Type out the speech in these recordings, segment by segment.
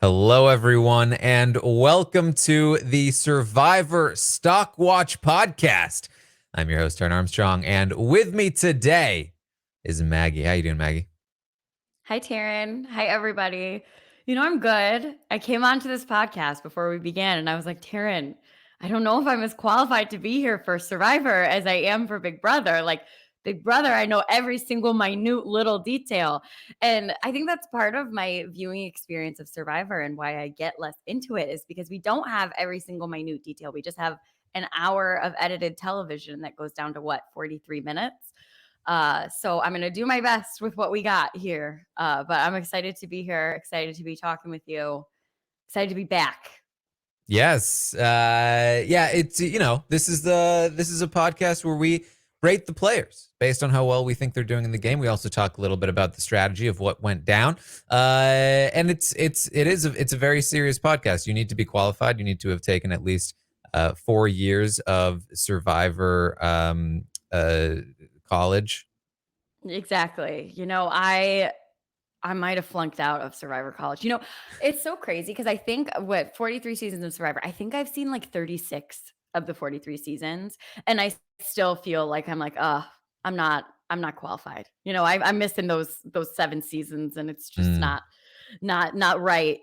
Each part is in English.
Hello, everyone, and welcome to the Survivor Stockwatch podcast. I'm your host, Taran Armstrong, and with me today is Maggie. How you doing, Maggie? Hi, Taran. Hi, everybody. I'm good. I came onto this podcast before we began, and I was like, Taran, I don't know if I'm as qualified to be here for Survivor as I am for Big Brother. Like, Big Brother, I know every single minute little detail. And I think that's part of my viewing experience of Survivor and why I get less into it is because we don't have every single minute detail. We just have an hour of edited television that goes down to 43 minutes. So I'm going to do my best with what we got here. But I'm excited to be here, excited to be talking with you, excited to be back. Yes. Yeah, it's this is a podcast where we rate the players based on how well we think they're doing in the game. We also talk a little bit about the strategy of what went down. And it's a very serious podcast. You need to be qualified. You need to have taken at least 4 years of Survivor college. Exactly. I might have flunked out of Survivor College. It's so crazy because I think 43 seasons of Survivor, I think I've seen like 36 of the 43 seasons. And I still feel like I'm not qualified. I'm missing those 7 seasons and it's just not right.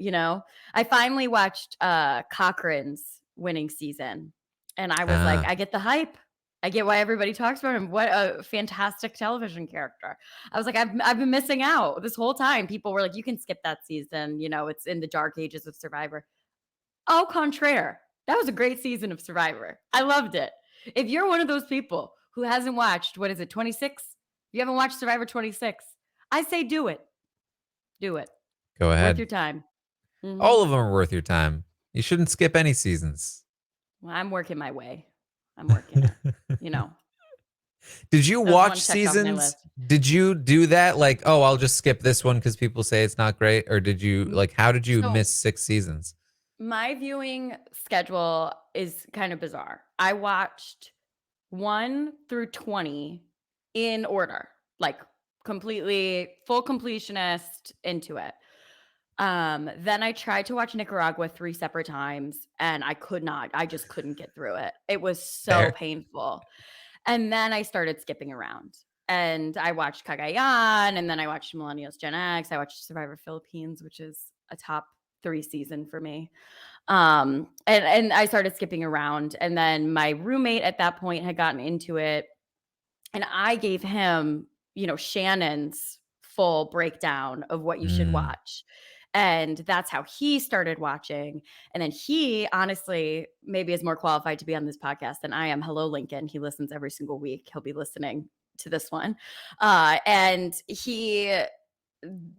I finally watched Cochran's winning season and I was like, I get the hype. I get why everybody talks about him. What a fantastic television character. I was like, I've been missing out this whole time. People were like, you can skip that season. It's in the dark ages of Survivor. Au contraire. That was a great season of Survivor. I loved it. If you're one of those people who hasn't watched, 26? You haven't watched Survivor 26? I say do it. Do it. Go ahead. Worth your time. Mm-hmm. All of them are worth your time. You shouldn't skip any seasons. Well, I'm working my way. I'm working it. Did you watch seasons? Did you do that? Like, oh, I'll just skip this one because people say it's not great? Or did you, how did you miss 6 seasons? My viewing schedule is kind of bizarre. I watched 1 through 20 in order, like completely full completionist into it. Then I tried to watch Nicaragua 3 separate times and I just couldn't get through it. It was so painful. And then I started skipping around and I watched Cagayan and then I watched Millennials Gen X. I watched Survivor Philippines, which is a top 3 season for me. And I started skipping around and then my roommate at that point had gotten into it and I gave him, Shannon's full breakdown of what you should watch. And that's how he started watching. And then he honestly maybe is more qualified to be on this podcast than I am. Hello, Lincoln. He listens every single week. He'll be listening to this one. And he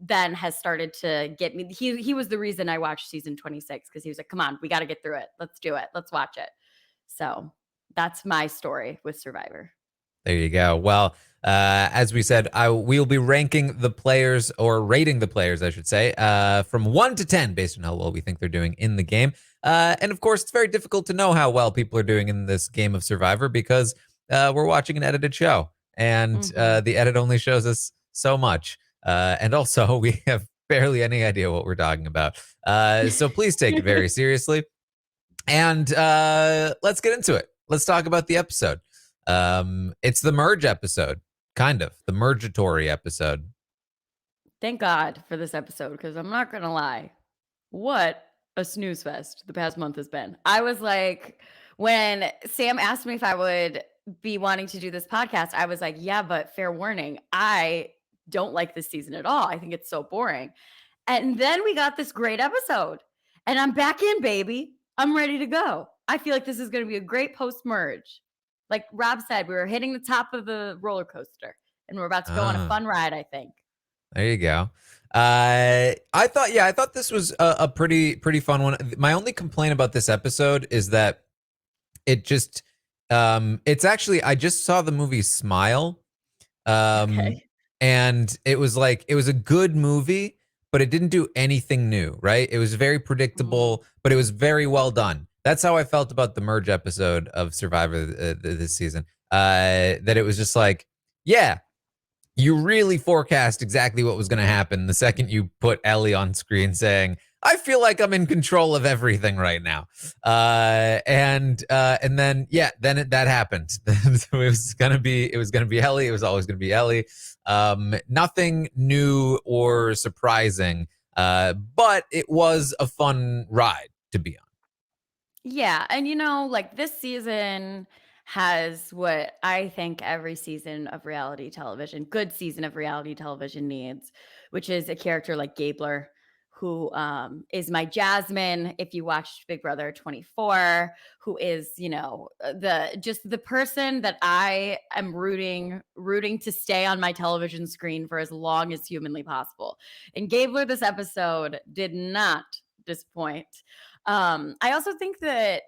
then has started to get me. He was the reason I watched season 26 because he was like, come on, we got to get through it. Let's do it. Let's watch it. So that's my story with Survivor. There you go. Well, as we said, we'll be ranking the players or rating the players, I should say, from 1 to 10 based on how well we think they're doing in the game. And of course, it's very difficult to know how well people are doing in this game of Survivor because we're watching an edited show and the edit only shows us so much. And also, we have barely any idea what we're talking about. So please take it very seriously. And let's get into it. Let's talk about the episode. It's the merge episode, kind of the mergatory episode. Thank God for this episode because I'm not gonna lie, what a snooze fest the past month has been. I was like, when Sam asked me if I would be wanting to do this podcast, I was like, yeah, but fair warning, I don't like this season at all. I think it's so boring. And then we got this great episode, and I'm back in, baby. I'm ready to go. I feel like this is going to be a great post merge. Like Rob said, we were hitting the top of the roller coaster and we're about to go on a fun ride, I think. There you go. I thought this was a pretty fun one. My only complaint about this episode is that it just, it's actually, I just saw the movie Smile. And it was like, it was a good movie, but it didn't do anything new, right? It was very predictable, but it was very well done. That's how I felt about the merge episode of Survivor this season. That it was just like, yeah, you really forecast exactly what was going to happen the second you put Ellie on screen saying, I feel like I'm in control of everything right now. And then that happened. It was gonna be Ellie. It was always gonna be Ellie. Nothing new or surprising, but it was a fun ride to be on. Yeah, and like this season has what I think every season of reality television, good season of reality television needs, which is a character like Gabler, who is my Jasmine if you watched Big Brother 24, who is, the person that I am rooting to stay on my television screen for as long as humanly possible. And Gabler this episode did not disappoint. I also think that,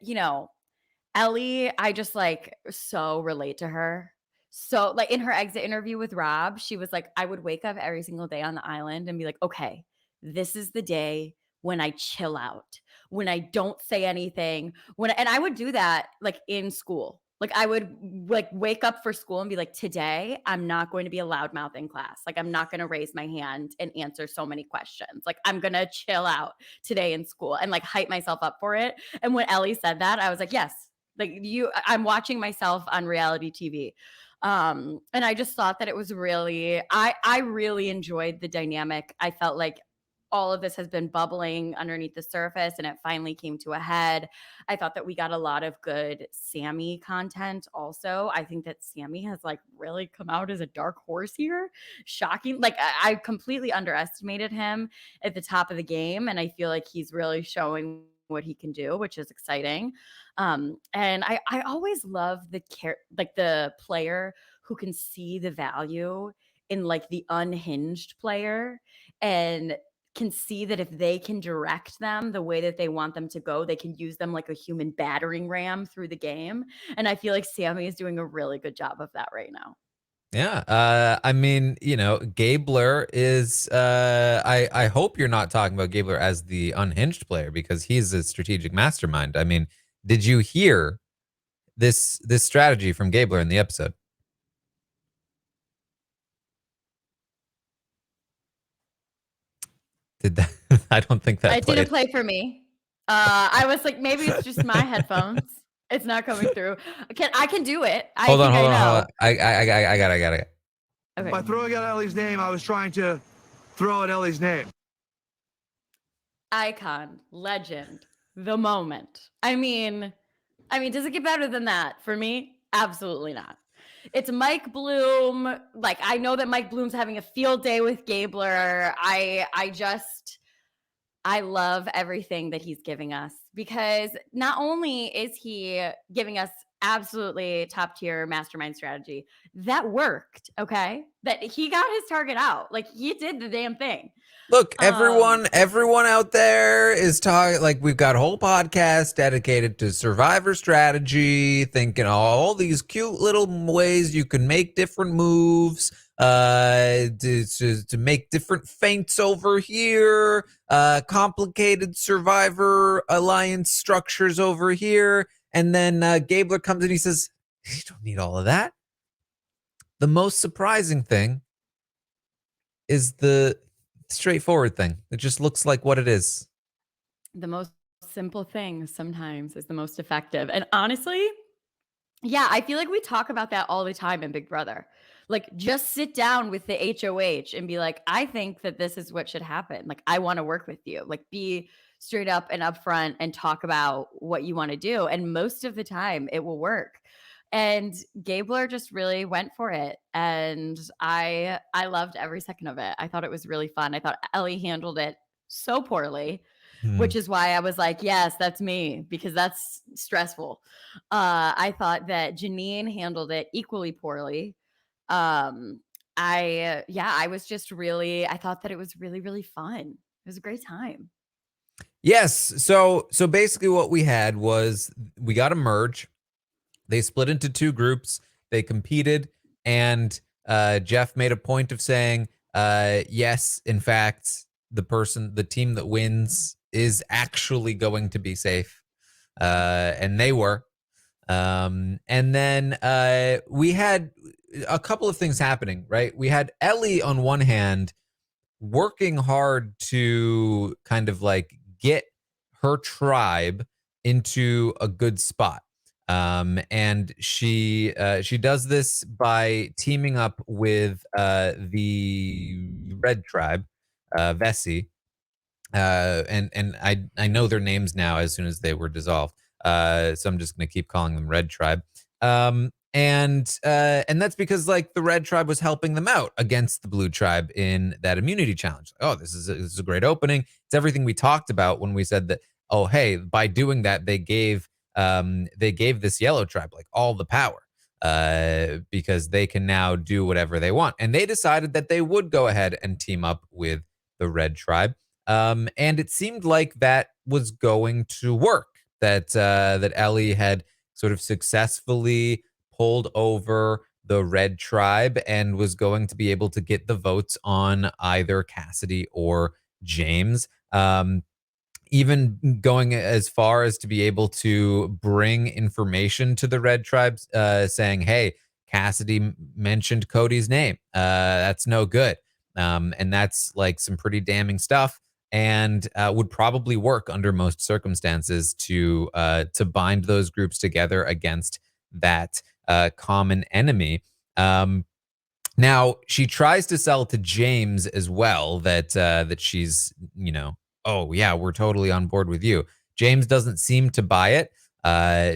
Ellie, I just like so relate to her. So, like in her exit interview with Rob, she was like, I would wake up every single day on the island and be like, okay, this is the day when I chill out, when I don't say anything, and I would do that like in school. Like I would like wake up for school and be like, today I'm not going to be a loudmouth in class. Like I'm not going to raise my hand and answer so many questions. Like I'm going to chill out today in school and like hype myself up for it. And when Ellie said that, I was like, yes, like I'm watching myself on reality TV. And I just thought that it was really, I really enjoyed the dynamic. I felt like all of this has been bubbling underneath the surface and it finally came to a head. I thought that we got a lot of good Sammy content also. I think that Sammy has like really come out as a dark horse here. Shocking. Like I completely underestimated him at the top of the game. And I feel like he's really showing what he can do, which is exciting. And I always love the player who can see the value in like the unhinged player and can see that if they can direct them the way that they want them to go, they can use them like a human battering ram through the game. And I feel like Sammy is doing a really good job of that right now. Yeah. I mean, Gabler is I hope you're not talking about Gabler as the unhinged player because he's a strategic mastermind. I mean, did you hear this strategy from Gabler in the episode? Did that I don't think that It played. didn't play for me. I was like, maybe it's just my headphones. It's not coming through. I can do it. I think I know. I got it. Okay. By throwing out Ellie's name, I was trying to throw out Ellie's name. Icon, legend, the moment. I mean, does it get better than that for me? Absolutely not. It's Mike Bloom. Like I know that Mike Bloom's having a field day with Gabler. I love everything that he's giving us because not only is he giving us absolutely top tier mastermind strategy that worked, okay? That he got his target out. Like he did the damn thing. Look, everyone out there is talking like we've got a whole podcast dedicated to survivor strategy, thinking all these cute little ways you can make different moves, to make different feints over here, complicated survivor alliance structures over here. And then Gabler comes in, he says, you don't need all of that. The most surprising thing is the straightforward thing. It just looks like what it is. The most simple thing sometimes is the most effective. And honestly, yeah, I feel like we talk about that all the time in Big Brother. Like, just sit down with the HOH and be like, I think that this is what should happen. Like, I want to work with you. Like, be straight up and upfront and talk about what you want to do. And most of the time, it will work. And Gabler just really went for it. And I loved every second of it. I thought it was really fun. I thought Ellie handled it so poorly. Which is why I was like, yes, that's me, because that's stressful. I thought that Janine handled it equally poorly. I was just really, I thought that it was really, really fun. It was a great time. Yes. So basically what we had was we got a merge. They split into two groups. They competed, and Jeff made a point of saying, yes, in fact, the team that wins is actually going to be safe. And they were. And then we had a couple of things happening, right? We had Ellie on one hand working hard to kind of like get her tribe into a good spot. And she does this by teaming up with the red tribe, Vessi, and I know their names now as soon as they were dissolved. So I'm just gonna keep calling them Red Tribe. And that's because like the Red Tribe was helping them out against the Blue Tribe in that immunity challenge. Oh, this is a great opening. It's everything we talked about when we said that. Oh, hey, by doing that, they gave this Yellow Tribe like all the power because they can now do whatever they want. And they decided that they would go ahead and team up with the Red Tribe. And it seemed like that was going to work. That Ellie had sort of successfully pulled over the Red Tribe and was going to be able to get the votes on either Cassidy or James. Even going as far as to be able to bring information to the Red Tribes, saying, "Hey, Cassidy mentioned Cody's name. That's no good." And that's like some pretty damning stuff, and would probably work under most circumstances to bind those groups together against that common enemy. Now she tries to sell to James as well that she's, oh yeah, we're totally on board with you. James doesn't seem to buy it.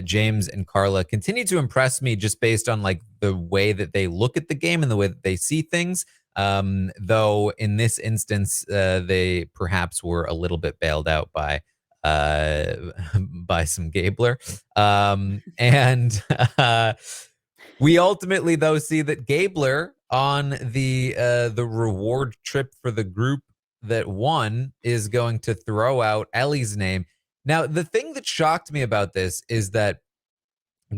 James and Carla continue to impress me just based on like the way that they look at the game and the way that they see things. Though in this instance, they perhaps were a little bit bailed out by by some Gabler. And we ultimately, though, see that Gabler on the reward trip for the group that won is going to throw out Ellie's name. Now, the thing that shocked me about this is that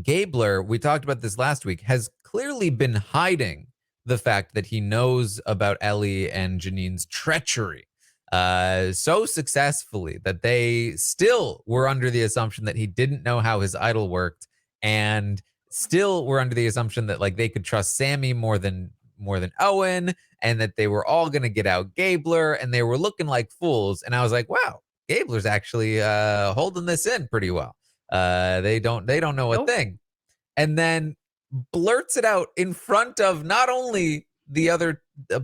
Gabler, we talked about this last week, has clearly been hiding the fact that he knows about Ellie and Janine's treachery so successfully that they still were under the assumption that he didn't know how his idol worked, and still were under the assumption that like they could trust Sammy more than Owen, and that they were all going to get out Gabler, and they were looking like fools. And I was like, wow, Gabler's actually holding this in pretty well. They don't know a Nope. thing. And then blurts it out in front of not only the other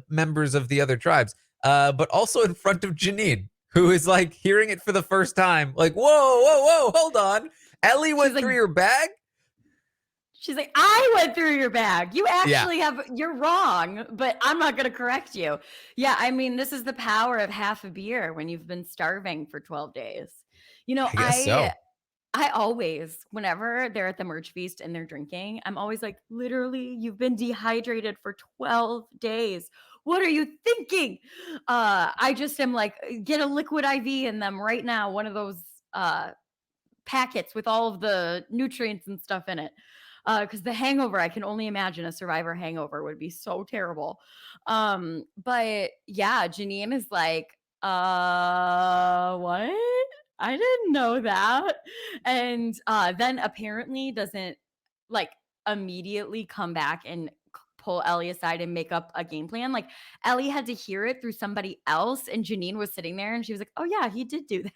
members of the other tribes, but also in front of Janine, who is like hearing it for the first time. Like, whoa, hold on. Ellie went like, through your bag? She's like, I went through your bag. You Yeah. actually you're wrong, but I'm not going to correct you. Yeah, I mean, this is the power of half a beer when you've been starving for 12 days. You know, I guess so. I always, whenever they're at the merch feast and they're drinking, I'm always like, literally, you've been dehydrated for 12 days. What are you thinking? I just am like, get a liquid IV in them right now. One of those packets with all of the nutrients and stuff in it. Because the hangover, I can only imagine a Survivor hangover would be so terrible. But yeah, Janine is like, what? I didn't know that. And then apparently doesn't like immediately come back and pull Ellie aside and make up a game plan. Like Ellie had to hear it through somebody else, and Janine was sitting there and she was like, oh yeah, he did do that.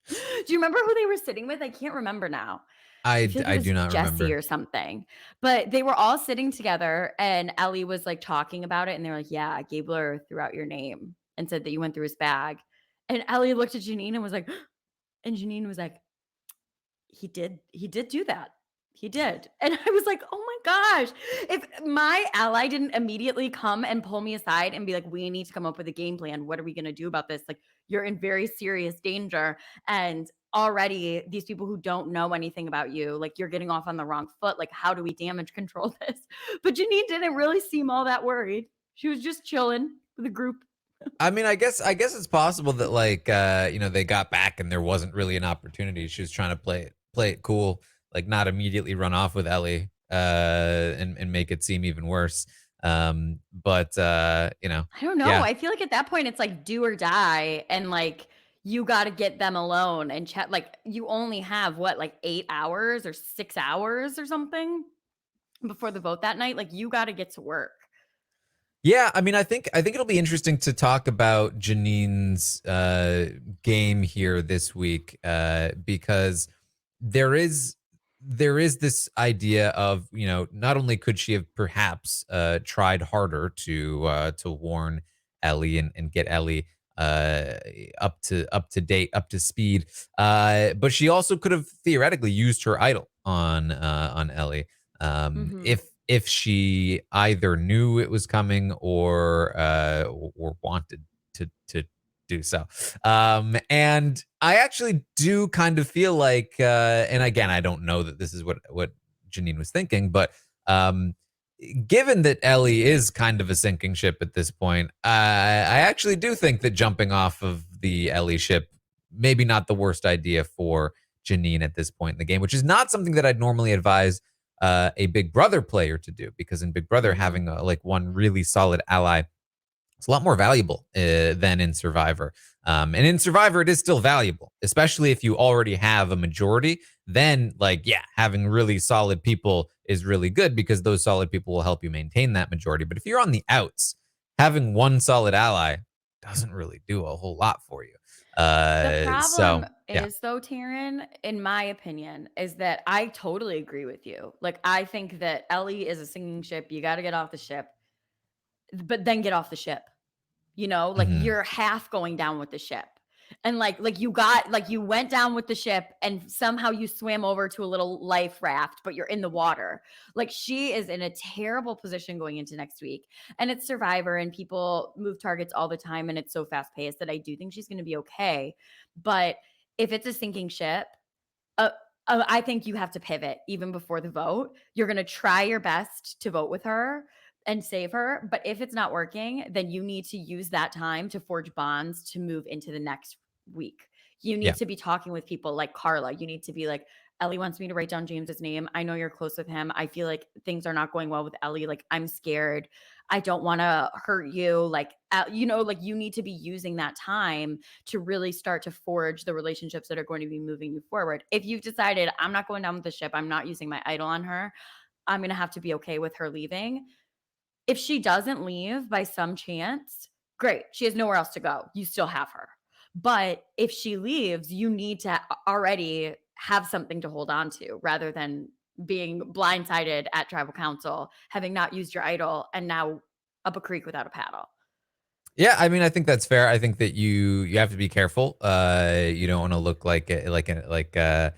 Do you remember who they were sitting with? I can't remember now. I feel like it was do not Jesse remember. or something. But they were all sitting together and Ellie was like talking about it. And they were like, yeah, Gabler threw out your name and said that you went through his bag. And Ellie looked at Janine and was like, and Janine was like, he did do that. He did. And I was like, oh my gosh. If my ally didn't immediately come and pull me aside and be like, we need to come up with a game plan. What are we going to do about this? Like, you're in very serious danger. And already these people who don't know anything about you, like you're getting off on the wrong foot. Like, how do we damage control this? But Janine didn't really seem all that worried. She was just chilling with the group. I mean, I guess it's possible that like they got back and there wasn't really an opportunity. She was trying to play it cool, like not immediately run off with Ellie and make it seem even worse. But I don't know. yeah. I feel like at that point it's like do or die, and like you got to get them alone and chat. Like you only have what, like 8 hours or 6 hours or something before the vote that night. Like you got to get to work. Yeah, I mean, I think it'll be interesting to talk about Janine's game here this week, because there is there is this idea of, not only could she have perhaps tried harder to warn Ellie and get Ellie uh up to date, up to speed, but she also could have theoretically used her idol on Ellie, Hmm. if she either knew it was coming or wanted to do so. And I actually do kind of feel like, and again, I don't know that this is what Janine was thinking, but um, given that Ellie is kind of a sinking ship at this point, I actually do think that jumping off of the Ellie ship maybe not the worst idea for Janine at this point in the game, which is not something that I'd normally advise a Big Brother player to do, because in Big Brother, Hmm. having like one really solid ally, it's a lot more valuable than in Survivor. And in Survivor, it is still valuable, especially if you already have a majority. Then, like, yeah, having really solid people is really good because those solid people will help you maintain that majority. But if you're on the outs, having one solid ally doesn't really do a whole lot for you. The So, problem yeah. is, though, Taryn, in my opinion, is that I totally agree with you. Like, I think that Ellie is a sinking ship. You got to get off the ship, but then get off the ship. Like Mhm. you're half going down with the ship. And you went down with the ship and somehow you swam over to a little life raft, but you're in the water. Like she is in a terrible position going into next week. And it's Survivor and people move targets all the time and it's so fast paced that I do think she's going to be okay. But if it's a sinking ship, uh, I think you have to pivot even before the vote. You're going to try your best to vote with her and save her. But if it's not working, then you need to use that time to forge bonds to move into the next week. You need Yeah. to be talking with people like Carla. You need to be like, Ellie wants me to write down James's name. I know you're close with him. I feel like things are not going well with Ellie. Like, I'm scared. I don't want to hurt you. Like you need to be using that time to really start to forge the relationships that are going to be moving you forward. If you've decided, I'm not going down with the ship, I'm not using my idol on her, I'm going to have to be okay with her leaving. If she doesn't leave by some chance, great. She has nowhere else to go. You still have her. But if she leaves, you need to already have something to hold on to rather than being blindsided at tribal council, having not used your idol and now up a creek without a paddle. Yeah, I mean, I think that's fair. I think that you have to be careful. You don't want to look like a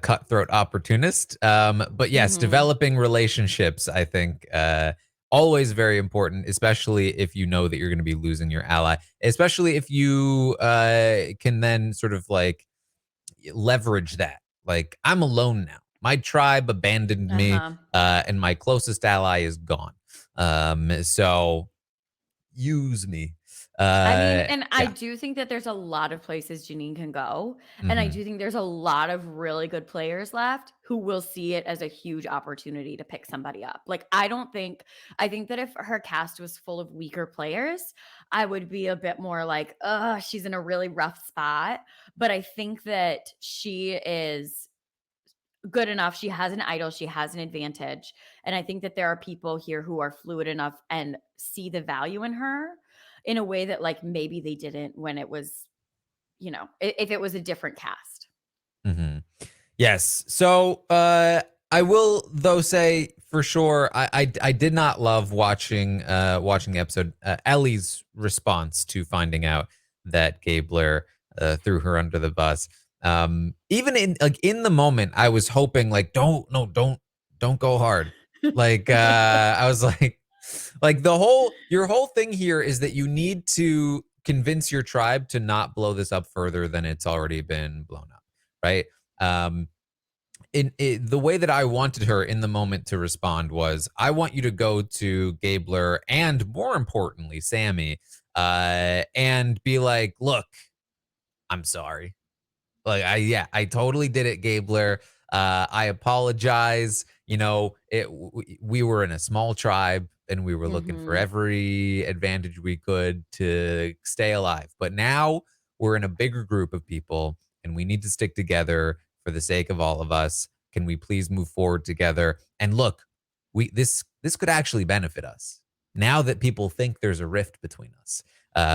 cutthroat opportunist. But yes, Mhm. developing relationships, I think, always very important, especially if you know that you're going to be losing your ally, especially if you can then sort of like leverage that. Like, I'm alone now. My tribe abandoned me, Uh-huh. and my closest ally is gone. So use me. I mean, and I Yeah. do think that there's a lot of places Janine can go. And I Mhm. do think there's a lot of really good players left who will see it as a huge opportunity to pick somebody up. Like, I think that if her cast was full of weaker players, I would be a bit more like, she's in a really rough spot. But I think that she is good enough. She has an idol, she has an advantage. And I think that there are people here who are fluid enough and see the value in her in a way that like maybe they didn't when it was, if it was a different cast. Mhm. Yes. So, I will though say for sure, I did not love watching the episode. Ellie's response to finding out that Gabler threw her under the bus. Even in the moment, I was hoping like, don't, no, don't go hard. Like, I was like your whole thing here is that you need to convince your tribe to not blow this up further than it's already been blown up, right? Um, the way that I wanted her in the moment to respond was, I want you to go to Gabler and more importantly, Sammy, and be like, look, I'm sorry. Like, I totally did it, Gabler. I apologize. We were in a small tribe and we were looking for Mhm. every advantage we could to stay alive. But now we're in a bigger group of people and we need to stick together for the sake of all of us. Can we please move forward together? And look, we this could actually benefit us. now that people think there's a rift between us,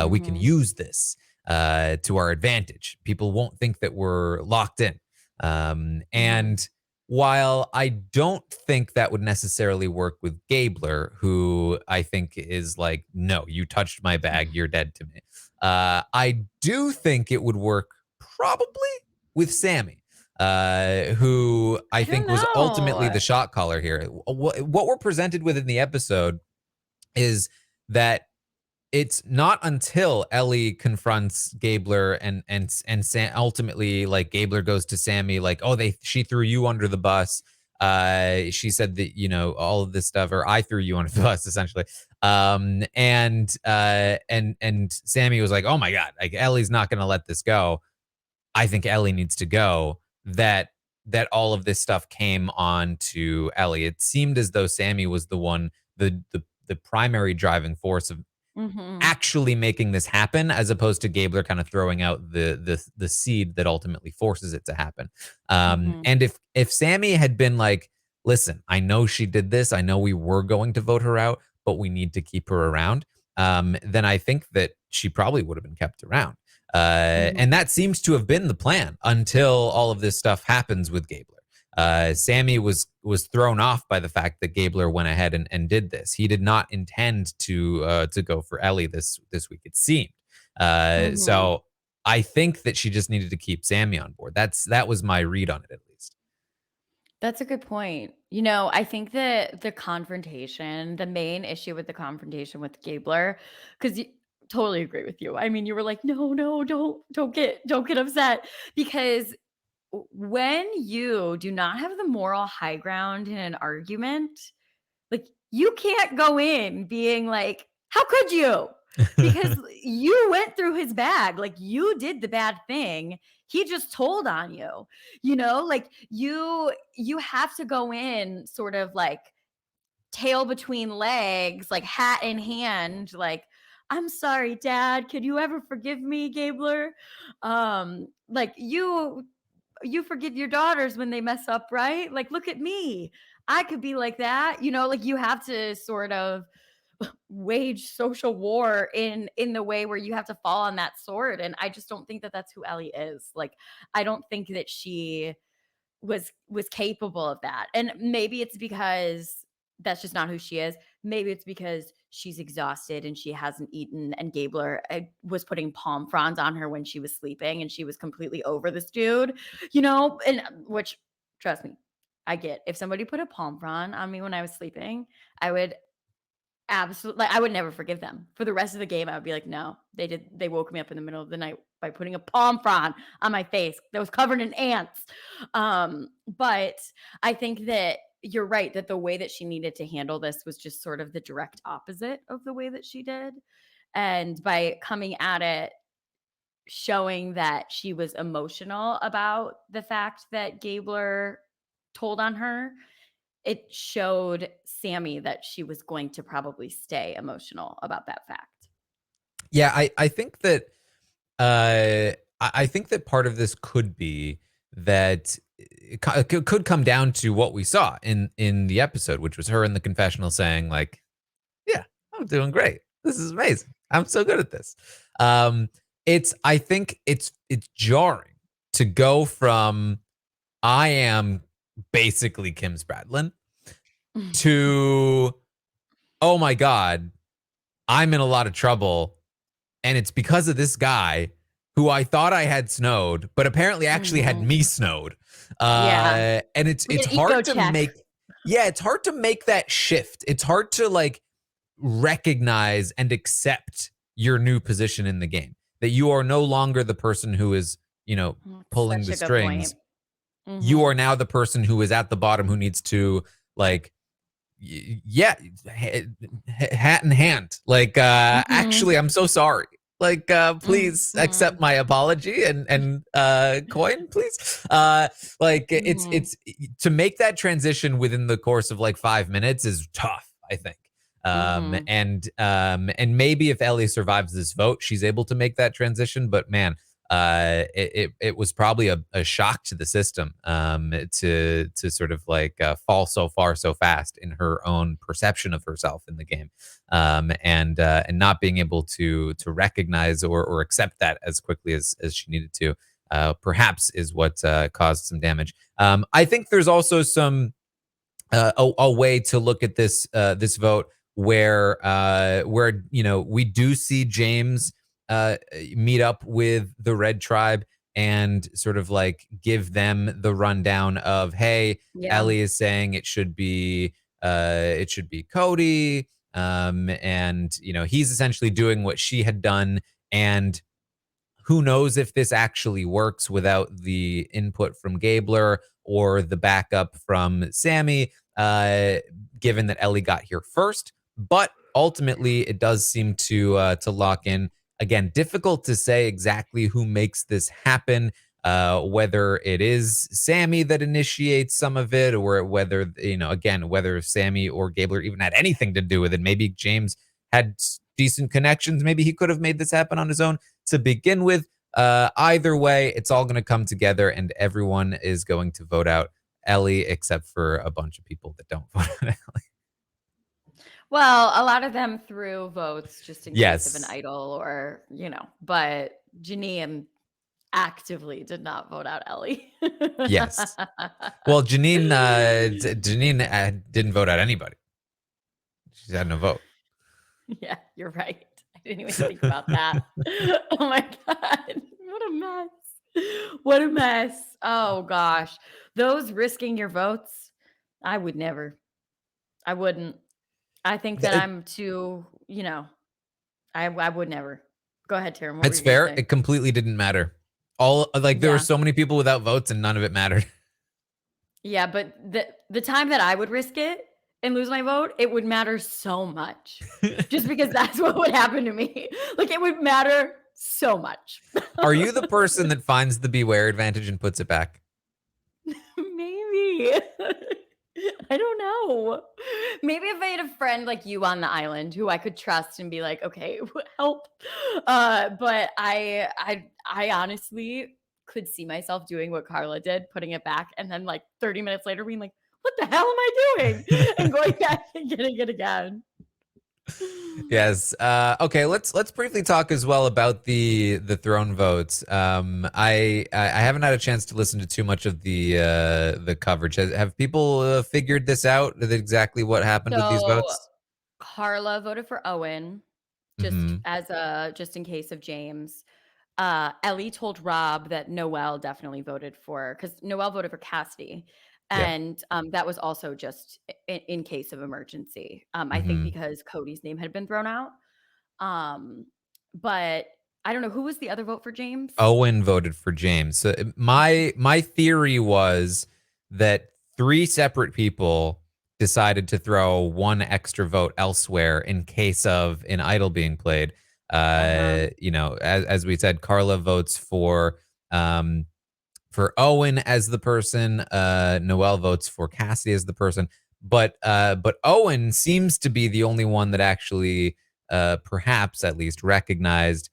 we can use this to our advantage. People won't think that we're locked in. And while I don't think that would necessarily work with Gabler, who I think is like, no, you touched my bag, you're dead to me. I do think it would work probably with Sammy, who I think don't was ultimately know. the shot caller here. What we're presented with in the episode is that it's not until Ellie confronts Gabler and ultimately, like, Gabler goes to Sammy like, oh, she threw you under the bus. She said that, you know, all of this stuff, or I threw you under the bus, essentially. And Sammy was like, oh my God, like, Ellie's not going to let this go. I think Ellie needs to go. That all of this stuff came on to Ellie. It seemed as though Sammy was the one, the primary driving force of actually making this happen, as opposed to Gabler kind of throwing out the seed that ultimately forces it to happen. And if Sammy had been like, listen, I know she did this, I know we were going to vote her out, but we need to keep her around, then I think that she probably would have been kept around. And that seems to have been the plan until all of this stuff happens with Gabler. Sammy was thrown off by the fact that Gabler went ahead and did this. He did not intend to go for Ellie this week, it seemed. So I think that she just needed to keep Sammy on board. That was my read on it, at least. That's a good point. You know, I think that the main issue with the confrontation with Gabler, because totally agree with you. I mean, you were like, no, don't get upset, because when you do not have the moral high ground in an argument, like, you can't go in being like, how could you? Because you went through his bag, like, you did the bad thing. He just told on you, you know, like, you have to go in sort of like tail between legs, like hat in hand, like, I'm sorry, Dad. Could you ever forgive me, Gabler? Like, you forgive your daughters when they mess up, right? Like, look at me. I could be like that. You know, like, you have to sort of wage social war in the way where you have to fall on that sword. And I just don't think that that's who Ellie is. Like, I don't think that she was capable of that. And maybe it's because that's just not who she is. Maybe it's because she's exhausted and she hasn't eaten, and Gabler was putting palm fronds on her when she was sleeping, and she was completely over this dude, you know, and which, trust me, I get. If somebody put a palm frond on me when I was sleeping, I would absolutely, like, I would never forgive them. For the rest of the game, I would be like, no, they woke me up in the middle of the night by putting a palm frond on my face that was covered in ants. But I think that you're right, that the way that she needed to handle this was just sort of the direct opposite of the way that she did. And by coming at it, showing that she was emotional about the fact that Gabler told on her, it showed Sammy that she was going to probably stay emotional about that fact. Yeah, I think that I think that part of this could be that it could come down to what we saw in the episode, which was her in the confessional saying like, "Yeah, I'm doing great. This is amazing. I'm so good at this." I think it's jarring to go from I am basically Kim Spradlin to, oh my God, I'm in a lot of trouble. And it's because of this guy who I thought I had snowed, but apparently actually had me snowed. Yeah. And it's Ego hard to check. it's hard to make that shift. It's hard to like recognize and accept your new position in the game, that you are no longer the person who is, you know, pulling the Such a good point. strings. You are now the person who is at the bottom, who needs to like, yeah, hat in hand. Like, actually, I'm so sorry. Like, please accept my apology and coin, please. Like, it's to make that transition within the course of like 5 minutes is tough, I think. And maybe if Ellie survives this vote, she's able to make that transition. But man, it was probably a shock to the system to sort of like fall so far so fast in her own perception of herself in the game, and not being able to recognize or accept that as quickly as she needed to, perhaps is what caused some damage. I think there's also some a way to look at this vote where we do see James meet up with the Red Tribe and sort of like give them the rundown of, hey, Yeah. Ellie is saying it should be Cody, and he's essentially doing what she had done, and who knows if this actually works without the input from Gabler or the backup from Sammy, given that Ellie got here first. But ultimately, it does seem to lock in. Again, difficult to say exactly who makes this happen. Whether it is Sammy that initiates some of it, or whether again, whether Sammy or Gabler even had anything to do with it. Maybe James had decent connections. Maybe he could have made this happen on his own to begin with. Either way, it's all going to come together, and everyone is going to vote out Ellie, except for a bunch of people that don't vote out Ellie. Well, a lot of them threw votes just in case of an Yes. idol or, but Janine actively did not vote out Ellie. Yes. Well, Janine didn't vote out anybody. She had no vote. Yeah, you're right. I didn't even think about that. Oh my God. What a mess. What a mess. Oh gosh. Those risking your votes, I would never. I wouldn't. I think that Th- I'm too, I would never. Go ahead, Taran. What were It's you going to fair. say? It completely didn't matter. All like there were Yeah. so many people without votes, and none of it mattered. Yeah, but the time that I would risk it and lose my vote, it would matter so much. Just because that's what would happen to me. Like it would matter so much. Are you the person that finds the beware advantage and puts it back? Maybe. I don't know. Maybe if I had a friend like you on the island who I could trust and be like, okay, help. But I honestly could see myself doing what Carla did, putting it back, and then like 30 minutes later being like, what the hell am I doing? And going back and getting it again. Yes. Okay. Let's briefly talk as well about the throne votes. I haven't had a chance to listen to too much of the coverage. Have people figured this out? Exactly what happened with these So votes? Carla voted for Owen, Hmm. just in case of James. Ellie told Rob that Noelle definitely voted for, because Noelle voted for Cassidy. Yeah. And that was also just in case of emergency. I think Hmm. because Cody's name had been thrown out. But I don't know, who was the other vote for James? Owen voted for James. So my theory was that three separate people decided to throw one extra vote elsewhere in case of an idol being played. Uh-huh. As we said, Carla votes um for Owen as the person. Noelle votes for Cassie as the person. But Owen seems to be the only one that actually, perhaps at least, recognized,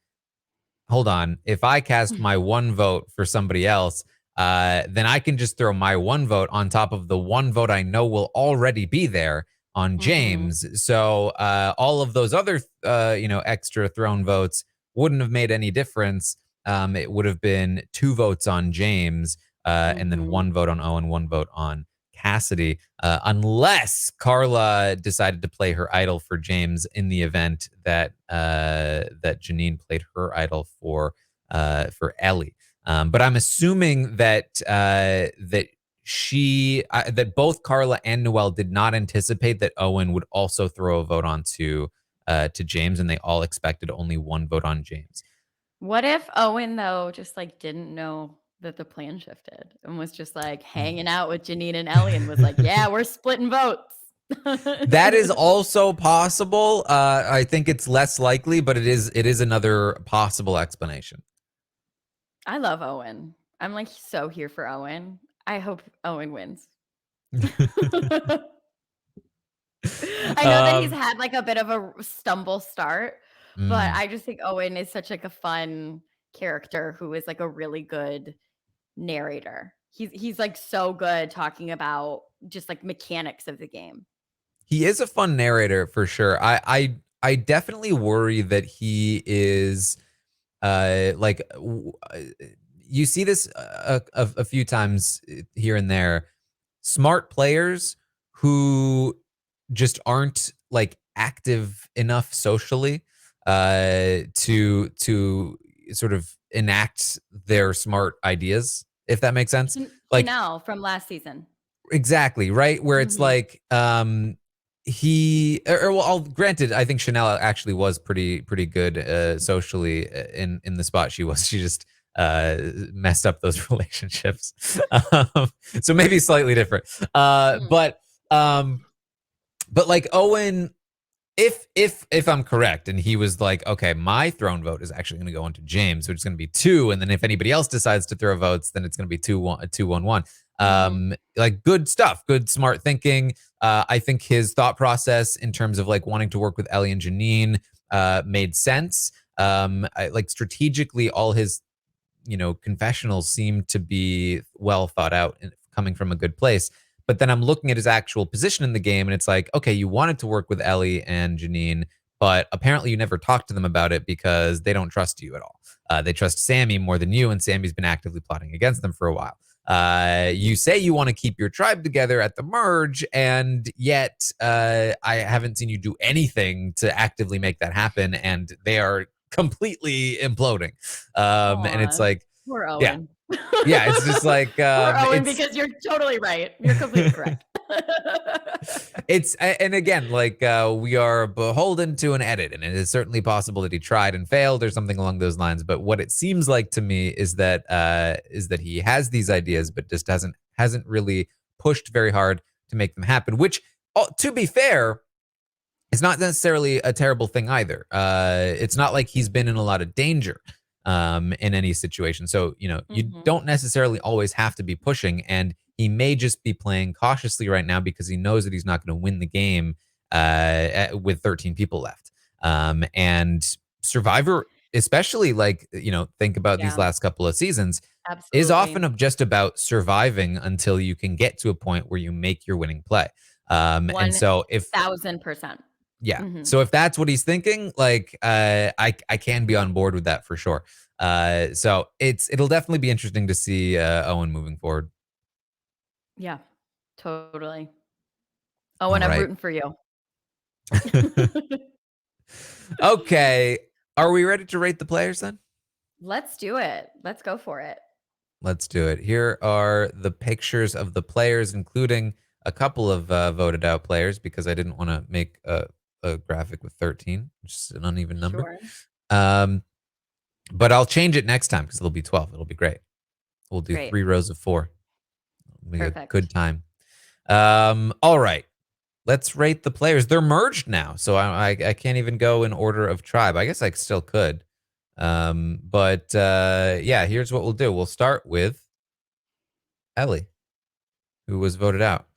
hold on, if I cast my one vote for somebody else, then I can just throw my one vote on top of the one vote I know will already be there on Mhm. James. So all of those other, extra throne votes wouldn't have made any difference. It would have been two votes on James, and then Mhm. one vote on Owen, one vote on Cassidy, unless Carla decided to play her idol for James in the event that Janine played her idol for Ellie. But I'm assuming that both Carla and Noelle did not anticipate that Owen would also throw a vote onto to James, and they all expected only one vote on James. What if Owen, though, just like didn't know that the plan shifted and was just like hanging out with Janine and Ellie and was like, yeah, we're splitting votes. That is also possible. I think it's less likely, but it is another possible explanation. I love Owen. I'm like so here for Owen. I hope Owen wins. I know that he's um, had like a bit of a stumble start, but mm, I just think Owen is such like a fun character who is like a really good narrator. He's like so good talking about just like mechanics of the game. He is a fun narrator for sure. I definitely worry that he is like you see this a few times here and there. Smart players who just aren't like active enough socially to sort of enact their smart ideas, if that makes sense. Like Chanel from last season. exactly, right? Where it's like well, granted, I think Chanel actually was pretty good socially in the spot she was. She just messed up those relationships. So maybe slightly different. But like Owen, if I'm correct, and he was like, okay, my throne vote is actually going to go into James, which is going to be 2, and then if anybody else decides to throw votes, then it's going to be 2-1-1. Like good stuff, good smart thinking. I think his thought process in terms of like wanting to work with Ellie and Janine made sense. Like strategically, all his confessionals seem to be well thought out and coming from a good place. But then I'm looking at his actual position in the game, and it's like, okay, you wanted to work with Ellie and Janine, but apparently you never talked to them about it because they don't trust you at all. They trust Sammy more than you, and Sammy's been actively plotting against them for a while. You say you want to keep your tribe together at the merge, and yet I haven't seen you do anything to actively make that happen, and they are completely imploding. And it's like, poor yeah, Owen. yeah, it's just like Poor Owen, it's because you're totally right. You're completely correct. and again, like we are beholden to an edit, and it is certainly possible that he tried and failed or something along those lines. But what it seems like to me is that he has these ideas, but just hasn't really pushed very hard to make them happen. Which, to be fair, it's not necessarily a terrible thing either. It's not like he's been in a lot of danger in any situation. So, you don't necessarily always have to be pushing, and he may just be playing cautiously right now because he knows that he's not going to win the game with 13 people left. And Survivor, especially like, think about these Yeah, last couple of seasons, is absolutely. often just about surviving until you can get to a point where you make your winning play. And so if 1000%. yeah. So if that's what he's thinking, like I can be on board with that for sure. So it'll definitely be interesting to see Owen moving forward. Yeah, totally. All Owen, I'm right. rooting for you. Okay. Are we ready to rate the players then? Let's do it. Let's go for it. Let's do it. Here are the pictures of the players, including a couple of voted out players because I didn't want to make a graphic with 13, which is an uneven number. Sure. But I'll change it next time because it'll be 12. It'll be great. We'll do Great. 3 rows of 4. It'll be a Perfect. good time. All right. Let's rate the players. They're merged now, so I can't even go in order of tribe. I guess I still could. But yeah, here's what we'll do. We'll start with Ellie, who was voted out.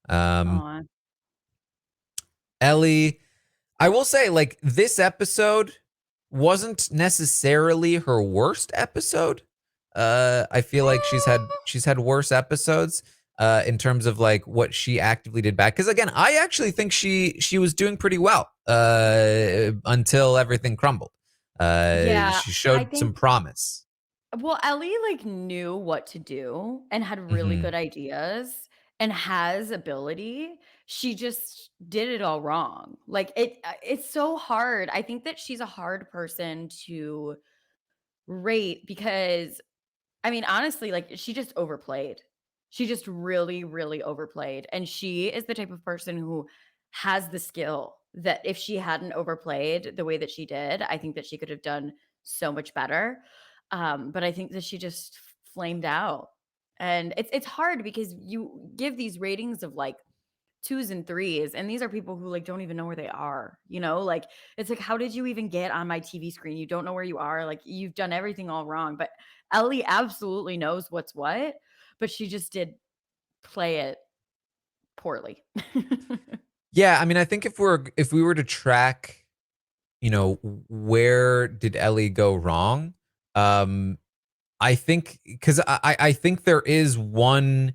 Aw. Ellie, I will say, like, this episode wasn't necessarily her worst episode. I feel like she's had worse episodes in terms of like what she actively did bad. Because again, I actually think she was doing pretty well until everything crumbled. Yeah, She I showed some think, promise. well, Ellie like knew what to do and had really Mhm. good ideas and has ability. She just did it all wrong. Like it's so hard. I think that she's a hard person to rate because, I mean, honestly, like she just overplayed. She just really, really overplayed. And she is the type of person who has the skill that if she hadn't overplayed the way that she did, I think that she could have done so much better. But I think that she just flamed out. And it's hard because you give these ratings of like 2s and 3s, and these are people who like don't even know where they are, like it's like, how did you even get on my TV screen? You don't know where you are, like you've done everything all wrong. But Ellie absolutely knows what's what, but she just did play it poorly. Yeah, I mean, I think if we were to track, where did Ellie go wrong? I think because I think there is one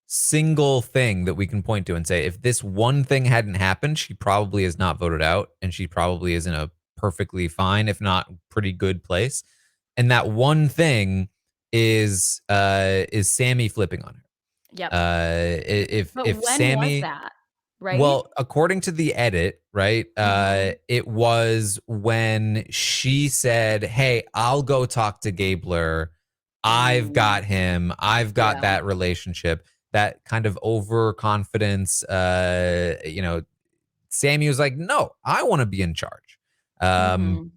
single thing that we can point to and say if this one thing hadn't happened, she probably is not voted out, and she probably is in a perfectly fine, if not pretty good place. And that one thing is Sammy flipping on her. Yep. But If when was Sammy, that? Right? well, according to the edit, right, Mhm. it was when she said, "Hey, I'll go talk to Gabler. I've Mm, got him. I've got yeah. that relationship." That kind of overconfidence. Sammy was like, "No, I want to be in charge." Um,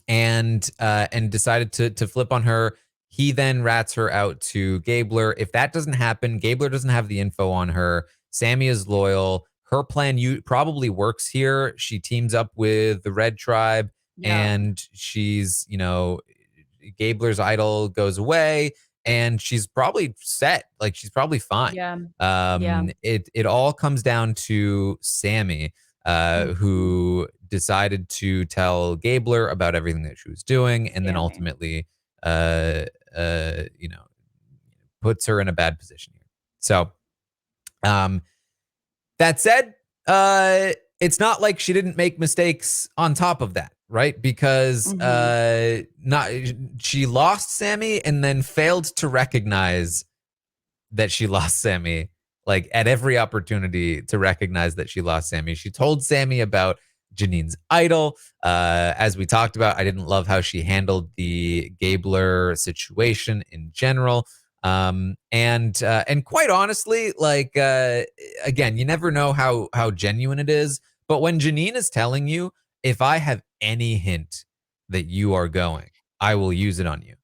Mhm. and decided to flip on her. He then rats her out to Gabler. If that doesn't happen, Gabler doesn't have the info on her. Sammy is loyal. Her plan probably works here. She teams up with the Red Tribe, Yep. and she's, Gabler's idol goes away, and she's probably set. Like she's probably fine. Yeah. Yeah. It all comes down to Sammy, Mhm. who decided to tell Gabler about everything that she was doing, and then Sammy. ultimately, uh, uh, you know, puts her in a bad position here. So, um, that said, it's not like she didn't make mistakes on top of that, right? Because Mhm. not she lost Sammy and then failed to recognize that she lost Sammy, like at every opportunity to recognize that she lost Sammy. She told Sammy about Janine's idol. As we talked about, I didn't love how she handled the Gabler situation in general. And quite honestly, like again, you never know how genuine it is. But when Janine is telling you, if I have any hint that you are going, I will use it on you,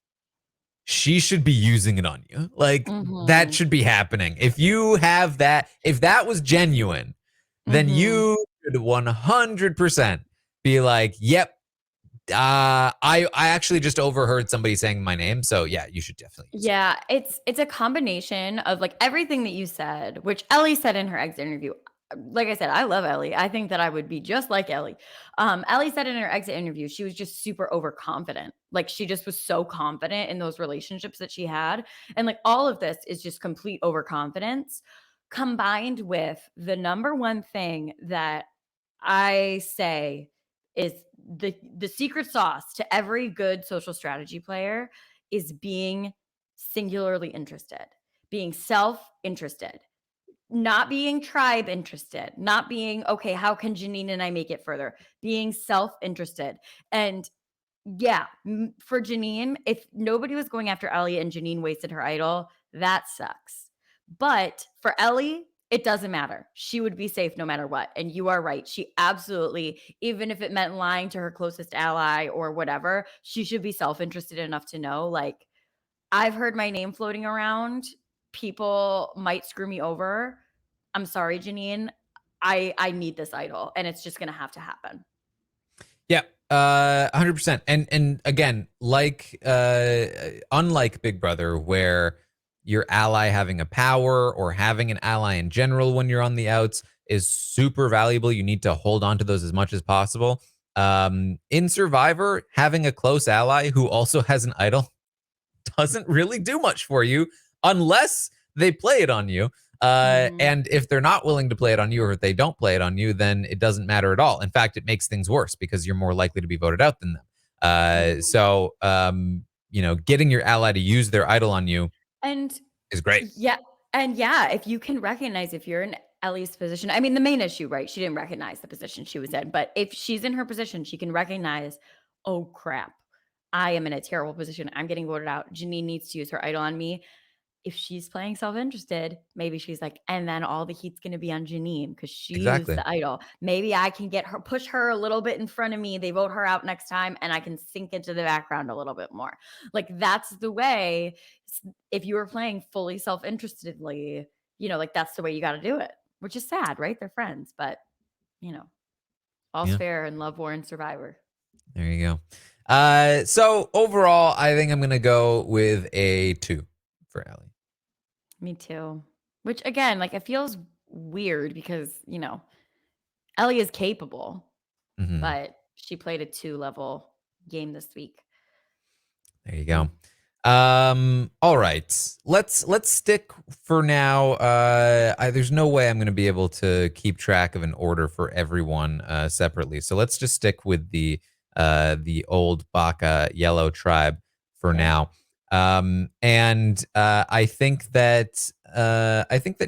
she should be using it on you. Like that Mhm. should be happening. If you have that, if that was genuine, then Mhm. you should 100% be like, "Yep, I actually just overheard somebody saying my name, so yeah, you should definitely use it." Yeah, it's a combination of, like, everything that you said, which Ellie said in her exit interview. Like I said, I love Ellie. I think that I would be just like Ellie. Ellie said in her exit interview, she was just super overconfident. Like, she just was so confident in those relationships that she had, and, like, all of this is just complete overconfidence combined with the number one thing that I say is the secret sauce to every good social strategy player is being singularly interested, being self-interested, not being tribe interested, not being, okay, how can Janine and I make it further? Being self-interested. And yeah, for Janine, if nobody was going after Ellie and Janine wasted her idol, that sucks. But for Ellie, it doesn't matter. She would be safe no matter what. And you are right. She absolutely, even if it meant lying to her closest ally or whatever, she should be self interested enough to know, like, I've heard my name floating around. People might screw me over. I'm sorry, Janine. I need this idol, and it's just gonna have to happen. Yeah, 100%. And again, like unlike Big Brother, where your ally having a power or having an ally in general when you're on the outs is super valuable. You need to hold on to those as much as possible. In Survivor, having a close ally who also has an idol doesn't really do much for you unless they play it on you. Mhm. And if they're not willing to play it on you, or if they don't play it on you, then it doesn't matter at all. In fact, it makes things worse because you're more likely to be voted out than them. Mhm. Getting your ally to use their idol on you And is great. yeah, and yeah, if you can recognize if you're in Ellie's position, I mean, the main issue, right? She didn't recognize the position she was in, but if she's in her position, she can recognize, oh crap, I am in a terrible position. I'm getting voted out. Janine needs to use her idol on me. If she's playing self-interested, maybe she's like, and then all the heat's gonna be on Janine because she used Exactly. the idol. Maybe I can get her, push her a little bit in front of me. They vote her out next time, and I can sink into the background a little bit more. Like that's the way. If you were playing fully self-interestedly, like that's the way you got to do it. Which is sad, right? They're friends, but you know, all's Yeah. fair in love, war, and Survivor. There you go. So overall, I think I'm gonna go with a 2 for Ellie. Me too. Which again, like it feels weird because Ellie is capable, Mhm. but she played a 2 level game this week. There you go. All right. Let's stick for now. There's no way I'm going to be able to keep track of an order for everyone separately. So let's just stick with the old Baka yellow tribe for now. And I think that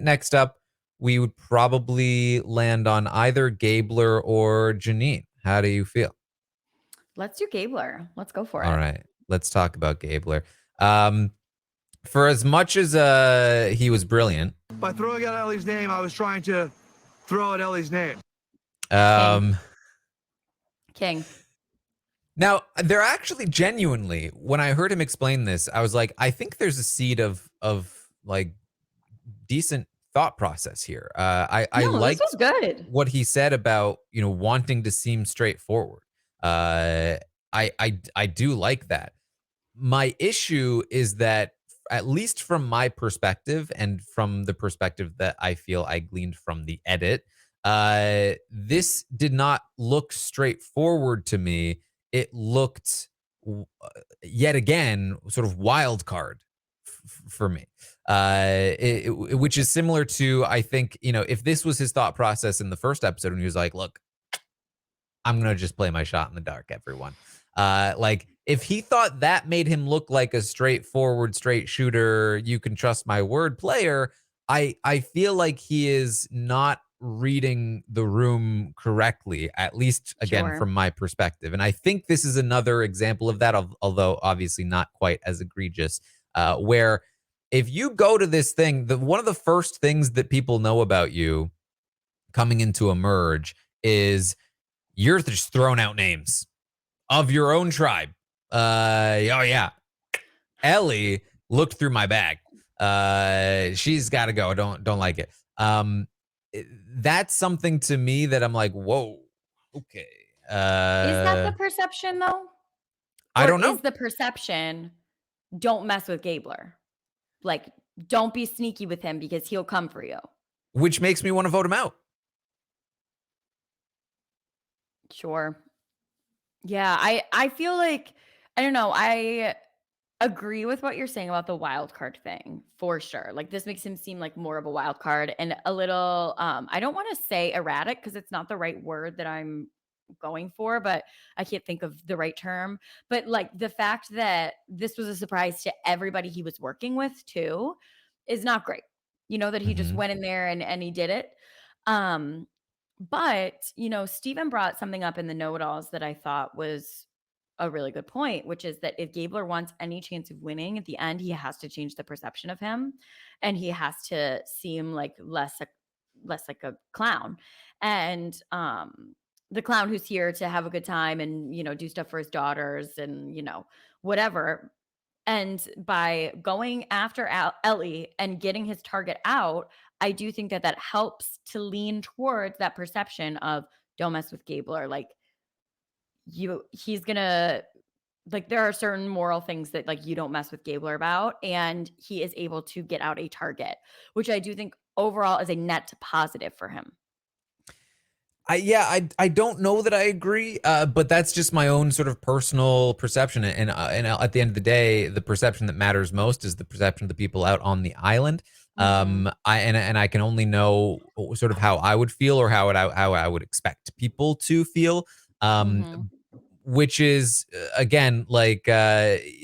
next up we would probably land on either Gabler or Janine. How do you feel? Let's do Gabler. Let's go for it. All right. Let's talk about Gabler. For as much as he was brilliant, By throwing out Ellie's name, I was trying to throw out Ellie's name. King. Now they're actually genuinely, when I heard him explain this, I was like, I think there's a seed of like decent thought process here. I liked this was good. what he said about, wanting to seem straightforward. I do like that. My issue is that, at least from my perspective and from the perspective that I feel I gleaned from the edit, this did not look straightforward to me. It looked, yet again, sort of wild card for me, which is similar to, I think, if this was his thought process in the first episode, and he was like, look, I'm going to just play my shot in the dark, everyone. Like, if he thought that made him look like a straightforward, straight shooter, you can trust my word player, I feel like he is not reading the room correctly, at least, again, from my perspective. And I think this is another example of that, although obviously not quite as egregious, where if you go to this thing, one of the first things that people know about you coming into a merge is you're just throwing out names of your own tribe. Oh yeah, Ellie looked through my bag. She's got to go. Don't like it. That's something to me that I'm like, whoa, okay. Is that the perception though? I don't know. Is the perception, don't mess with Gabler? Like, don't be sneaky with him because he'll come for you. Which makes me want to vote him out. Sure. Yeah, I feel like, I don't know, I agree with what you're saying about the wild card thing, for sure. Like, this makes him seem like more of a wild card and a little, I don't want to say erratic because it's not the right word that I'm going for, but I can't think of the right term. But like, the fact that this was a surprise to everybody he was working with too is not great. That he just went in there and he did it. But, Steven brought something up in the know-it-alls that I thought was a really good point, which is that if Gabler wants any chance of winning at the end, he has to change the perception of him, and he has to seem like less like a clown. And the clown who's here to have a good time and, do stuff for his daughters and, whatever. And by going after Ellie and getting his target out, I do think that helps to lean towards that perception of don't mess with Gabler. Like, he's gonna, like, there are certain moral things that like you don't mess with Gabler about, and he is able to get out a target, which I do think overall is a net positive for him. I don't know that I agree, but that's just my own sort of personal perception. And at the end of the day, the perception that matters most is the perception of the people out on the island. I can only know sort of how I would feel or how I would expect people to feel. Which is, again, like,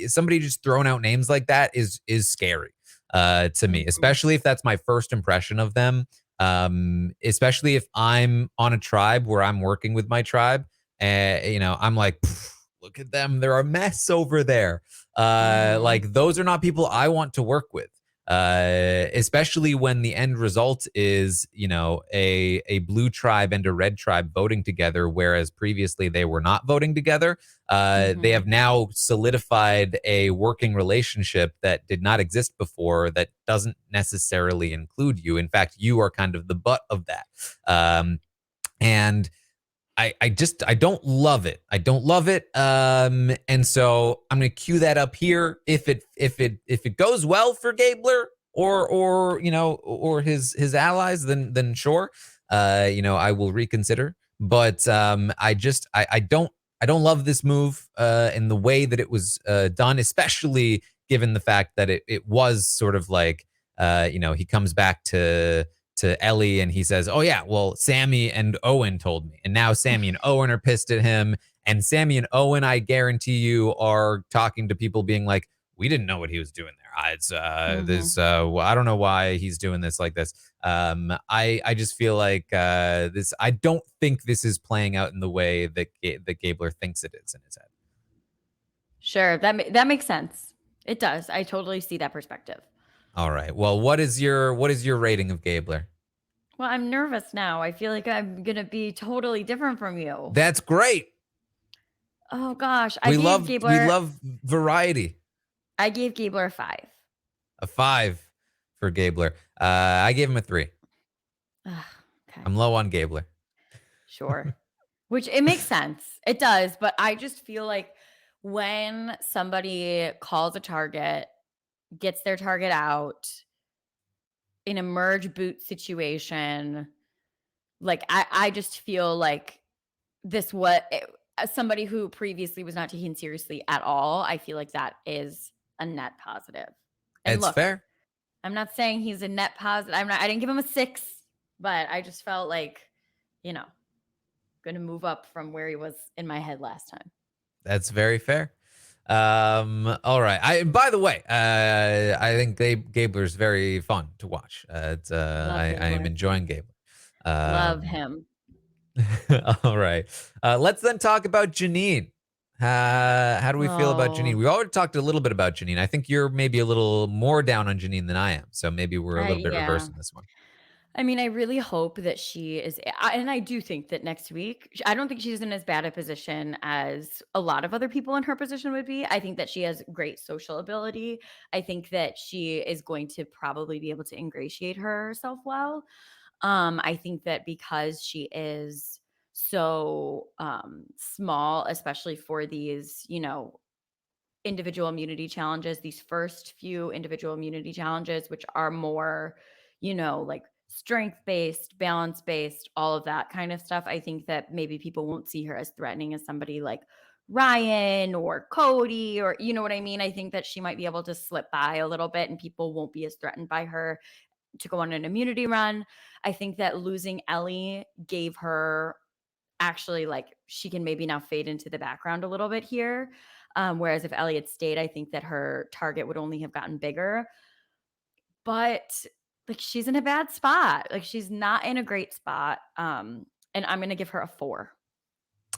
somebody just throwing out names like that is scary to me, especially if that's my first impression of them. Especially if I'm on a tribe where I'm working with my tribe, and I'm like, look at them, they're a mess over there. Like, those are not people I want to work with. Especially when the end result is, a blue tribe and a red tribe voting together, whereas previously they were not voting together. They have now solidified a working relationship that did not exist before, that doesn't necessarily include you. In fact, you are kind of the butt of that. And I don't love it. I don't love it. And so I'm gonna cue that up here. If it goes well for Gabler or his allies, then sure. I will reconsider. But I don't I don't love this move in the way that it was done, especially given the fact that it was sort of like, he comes back to Ellie and he says, "Oh yeah, well Sammy and Owen told me," and now Sammy and Owen are pissed at him, and Sammy and Owen, I guarantee you, are talking to people, being like, "We didn't know what he was doing there. It's this. I don't know why he's doing this like this." I just feel like this. I don't think this is playing out in the way that that Gabler thinks it is in his head. Sure, that makes sense. It does. I totally see that perspective. All right. Well, what is your rating of Gabler? Well, I'm nervous now. I feel like I'm gonna be totally different from you. That's great. Oh gosh, We love variety. I gave Gabler a 5. A 5 for Gabler. I gave him a 3. Ugh, okay, I'm low on Gabler. sure. Which it makes sense. It does, but I just feel like when somebody calls a target, gets their target out in a merge boot situation, like I just feel like this as somebody who previously was not taken seriously at all, I feel like that is a net positive. And It's look, fair. I'm not saying he's a net positive. I didn't give him a 6, but I just felt like, going to move up from where he was in my head last time. That's very fair. All right. By the way, I think Gabler's very fun to watch. I am enjoying Gabler. Love him. All right. Let's then talk about Janine. How do we feel about Janine? We already talked a little bit about Janine. I think you're maybe a little more down on Janine than I am. So maybe we're a little bit Yeah. reversing this one. I mean, I really hope that she is, and I do think that next week, I don't think she's in as bad a position as a lot of other people in her position would be. I think that she has great social ability. I think that she is going to probably be able to ingratiate herself well. I think that because she is so small, especially for these, individual immunity challenges, these first few individual immunity challenges, which are more, like strength based, balance based, all of that kind of stuff. I think that maybe people won't see her as threatening as somebody like Ryan or Cody, or you know what I mean? I think that she might be able to slip by a little bit and people won't be as threatened by her to go on an immunity run. I think that losing Ellie gave her actually, like, she can maybe now fade into the background a little bit here. Whereas if Ellie had stayed, I think that her target would only have gotten bigger. But like, she's in a bad spot. Like, she's not in a great spot. And I'm gonna give her a 4.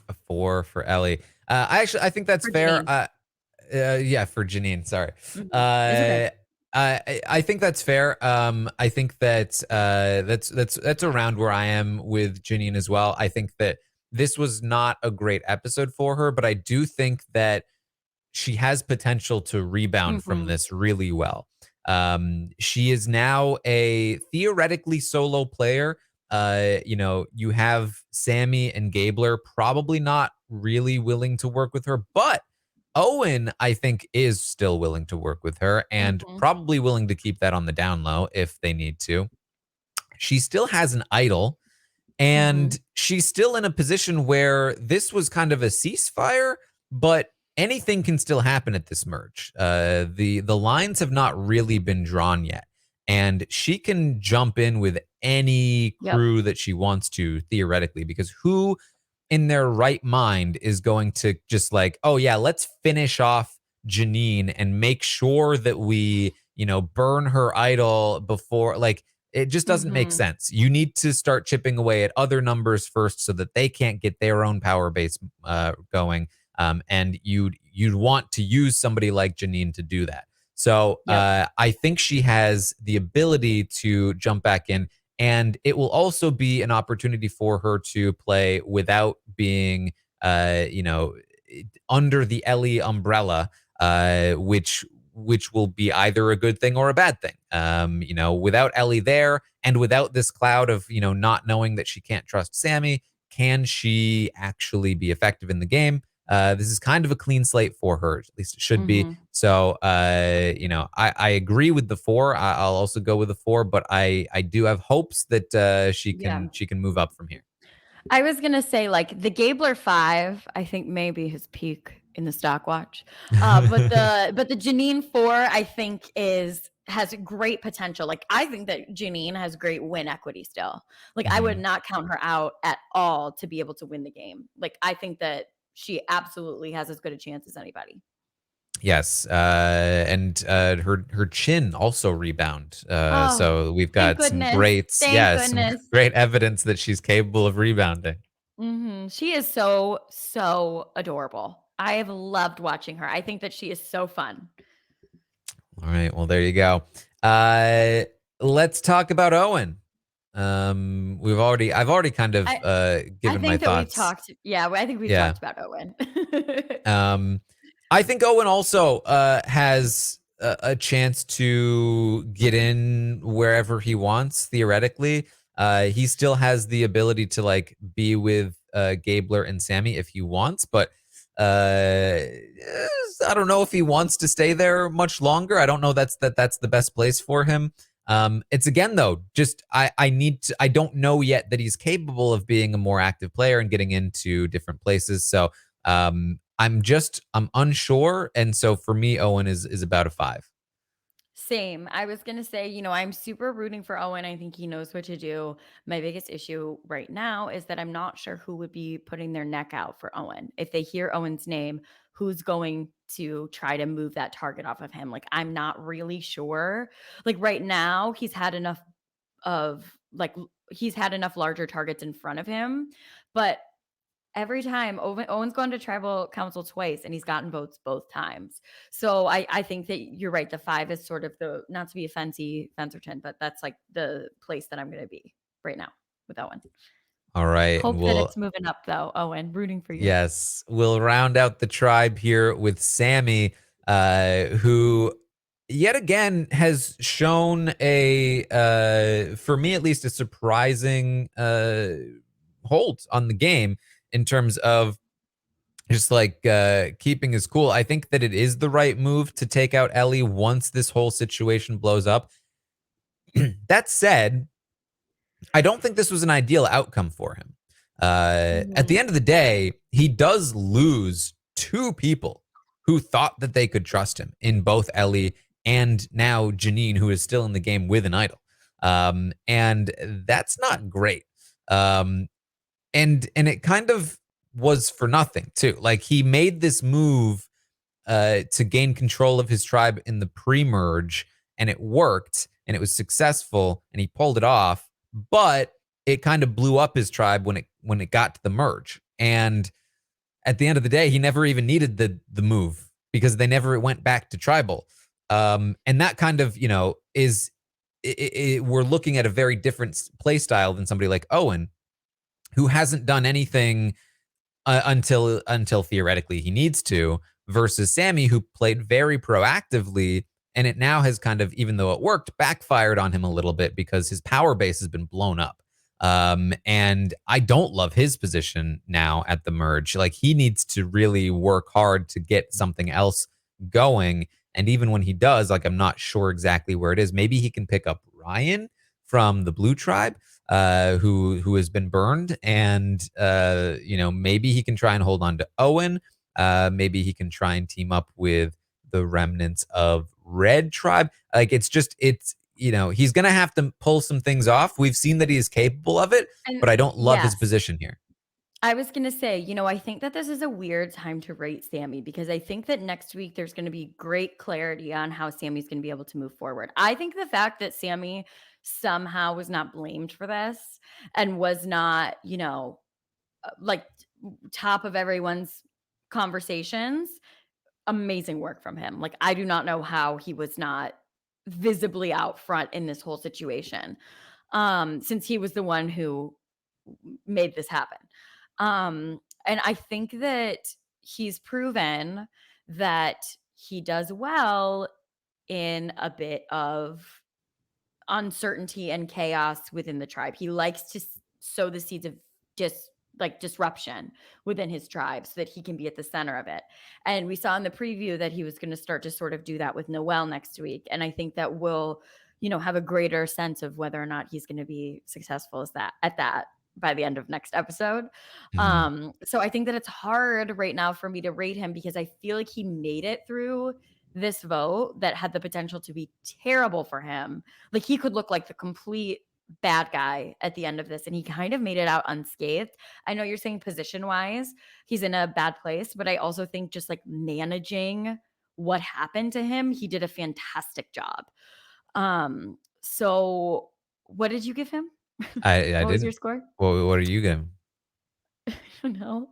A 4 for Ellie. I think that's For fair. Janine. Yeah, for Janine. Sorry. Mhm. It's okay. I think that's fair. I think that that's around where I am with Janine as well. I think that this was not a great episode for her, but I do think that she has potential to rebound from Mhm. this really well. She is now a theoretically solo player. You have Sammy and Gabler probably not really willing to work with her, but Owen, I think, is still willing to work with her and Mhm. probably willing to keep that on the down low if they need to. She still has an idol, and Mhm. she's still in a position where this was kind of a ceasefire, but anything can still happen at this merge. The lines have not really been drawn yet, and she can jump in with any Yep. crew that she wants to theoretically, because who in their right mind is going to just like, oh yeah, let's finish off Janine and make sure that we, burn her idol before, like, it just doesn't make Mhm. sense. You need to start chipping away at other numbers first so that they can't get their own power base going. And you'd want to use somebody like Janine to do that. So Yep. I think she has the ability to jump back in, and it will also be an opportunity for her to play without being, under the Ellie umbrella, which will be either a good thing or a bad thing. Without Ellie there and without this cloud of, not knowing that she can't trust Sammy, can she actually be effective in the game? This is kind of a clean slate for her, at least it should be. Mhm. So, I agree with the 4. I'll also go with the 4, but I do have hopes that she Yeah. can move up from here. I was gonna say like the Gabler 5, I think maybe his peak in the Stockwatch. But the Janine 4, I think has great potential. Like I think that Janine has great win equity still. Like I would Mhm. not count her out at all to be able to win the game. Like I think that she absolutely has as good a chance as anybody. Yes, and her chin also rebound. Oh, So we've thank got some goodness. great, Thank yeah, some goodness. great evidence that she's capable of rebounding. She is so, so adorable. I have loved watching her. I think that she is so fun. All right, well there you go. Uh, let's talk about Owen. I've already kind of I I given my think that we've thoughts. talked yeah, I think we've Yeah. talked about Owen. Um, I think Owen also has a chance to get in wherever he wants, theoretically. He still has the ability to like be with Gabler and Sammy if he wants, but I don't know if he wants to stay there much longer. I don't know that's the best place for him. It's again though, just I don't know yet that he's capable of being a more active player and getting into different places. So I'm unsure, and so for me, Owen is about a 5. Same. I was gonna say, I'm super rooting for Owen. I think he knows what to do. My biggest issue right now is that I'm not sure who would be putting their neck out for Owen. If they hear Owen's name, who's going to try to move that target off of him? Like, I'm not really sure. Like right now, he's had enough larger targets in front of him, but every time Owen's gone to tribal council twice and he's gotten votes both times. So I think that you're right. The 5 is sort of the, not to be a fancy Fencerton, but that's like the place that I'm going to be right now with Owen. All right, and Hope that it's moving up though, Owen. Rooting for you. yes, we'll round out the tribe here with Sammy, who yet again has shown for me at least, a surprising hold on the game in terms of just like keeping his cool. I think that it is the right move to take out Ellie once this whole situation blows up. That said, I don't think this was an ideal outcome for him. At the Mhm. end of the day, he does lose 2 people who thought that they could trust him in both Ellie and now Janine, who is still in the game with an idol. And that's not great. Um, and it kind of was for nothing too. Like he made this move to gain control of his tribe in the pre-merge, and it worked, and it was successful, and he pulled it off. But it kind of blew up his tribe when it got to the merge. And at the end of the day, he never even needed the move because they never went back to tribal. And that kind of is we're looking at a very different play style than somebody like Owen, who hasn't done anything until theoretically he needs to, versus Sammy, who played very proactively, and it now has kind of, even though it worked, backfired on him a little bit because his power base has been blown up. And I don't love his position now at the merge. Like he needs to really work hard to get something else going. And even when he does, like I'm not sure exactly where it is. Maybe he can pick up Ryan from the Blue Tribe, who has been burned, and maybe he can try and hold on to Owen. Maybe he can try and team up with the remnants of Red Tribe. Like he's gonna have to pull some things off. We've seen that he is capable of it, And but I don't love his yes, position here. I was going to say, I think that this is a weird time to rate Sammy because I think that next week there's going to be great clarity on how Sammy's going to be able to move forward. I think the fact that Sammy somehow was not blamed for this and was not, like top of everyone's conversations, amazing work from him. Like I do not know how he was not visibly out front in this whole situation. Since he was the one who made this happen. And I think that he's proven that he does well in a bit of uncertainty and chaos within the tribe. He likes to sow the seeds of disruption within his tribe so that he can be at the center of it. And we saw in the preview that he was going to start to sort of do that with Noelle next week. And I think that we'll, have a greater sense of whether or not he's going to be successful at that. by the end of next episode. So I think that it's hard right now for me to rate him because I feel like he made it through this vote that had the potential to be terrible for him. Like he could look like the complete bad guy at the end of this, and he kind of made it out unscathed. I know you're saying position wise he's in a bad place, but I also think just like managing what happened to him, he did a fantastic job. So what did you give him? I What was your didn't. score? What are you giving? I don't know.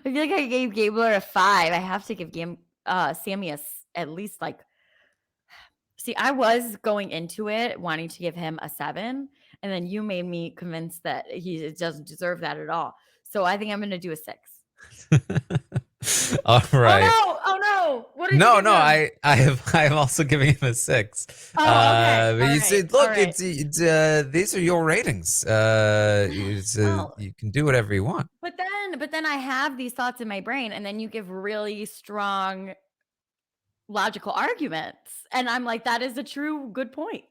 I feel like I gave Gabler a 5. I have to give Sammy at least like. See, I was going into it wanting to give him a 7, and then you made me convinced that he doesn't deserve that at all. So I think I'm going to do a 6. All right. Oh no! What did you No, give no, him? I'm also giving him a 6. Oh, okay. But All you right. said, All look, right. these are your ratings. Well, You can do whatever you want. but then I have these thoughts in my brain, and then you give really strong logical arguments, and I'm like, that is a true good point.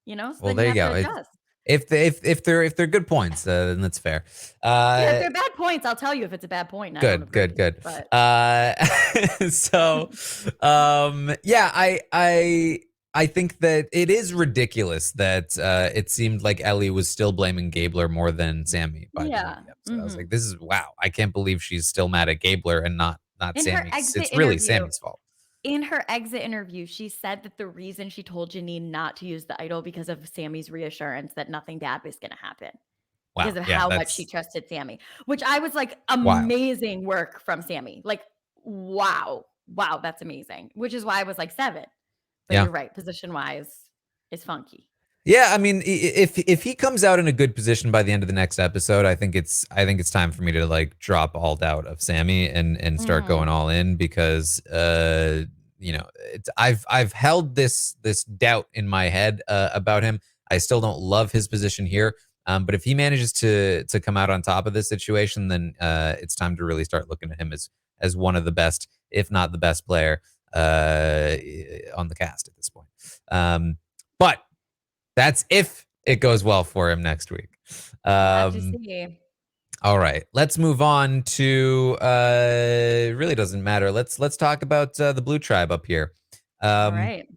So Well, then you there you have to go. adjust. If they're good points, then that's fair. Yeah, if they're bad points, I'll tell you if it's a bad point and I don't agree. Good. But So, yeah, I think that it is ridiculous that it seemed like Ellie was still blaming Gabler more than Sammy by the end of yeah. the episode. I was like, this is wow. I can't believe she's still mad at Gabler and not In her Sammy. exit It's really interview, Sammy's fault. she said that the reason she told Janine not to use the idol because of Sammy's reassurance that nothing bad was going to happen. Wow. Because of Yeah, how much she that's trusted Sammy, which I was like, wild. amazing work from Sammy. Like, wow, that's amazing. Which is why I was like 7. But Yeah. you're right, position wise, it's funky. Yeah, I mean, if he comes out in a good position by the end of the next episode, I think it's time for me to like drop all doubt of Sammy and start going all in because I've held this doubt in my head about him. I still don't love his position here. But if he manages to come out on top of this situation, then it's time to really start looking at him as one of the best, if not the best player on the cast at this point. But that's if it goes well for him next week. Have to see. All right, let's move on to it really doesn't matter. Let's talk about the Blue Tribe up here. All right.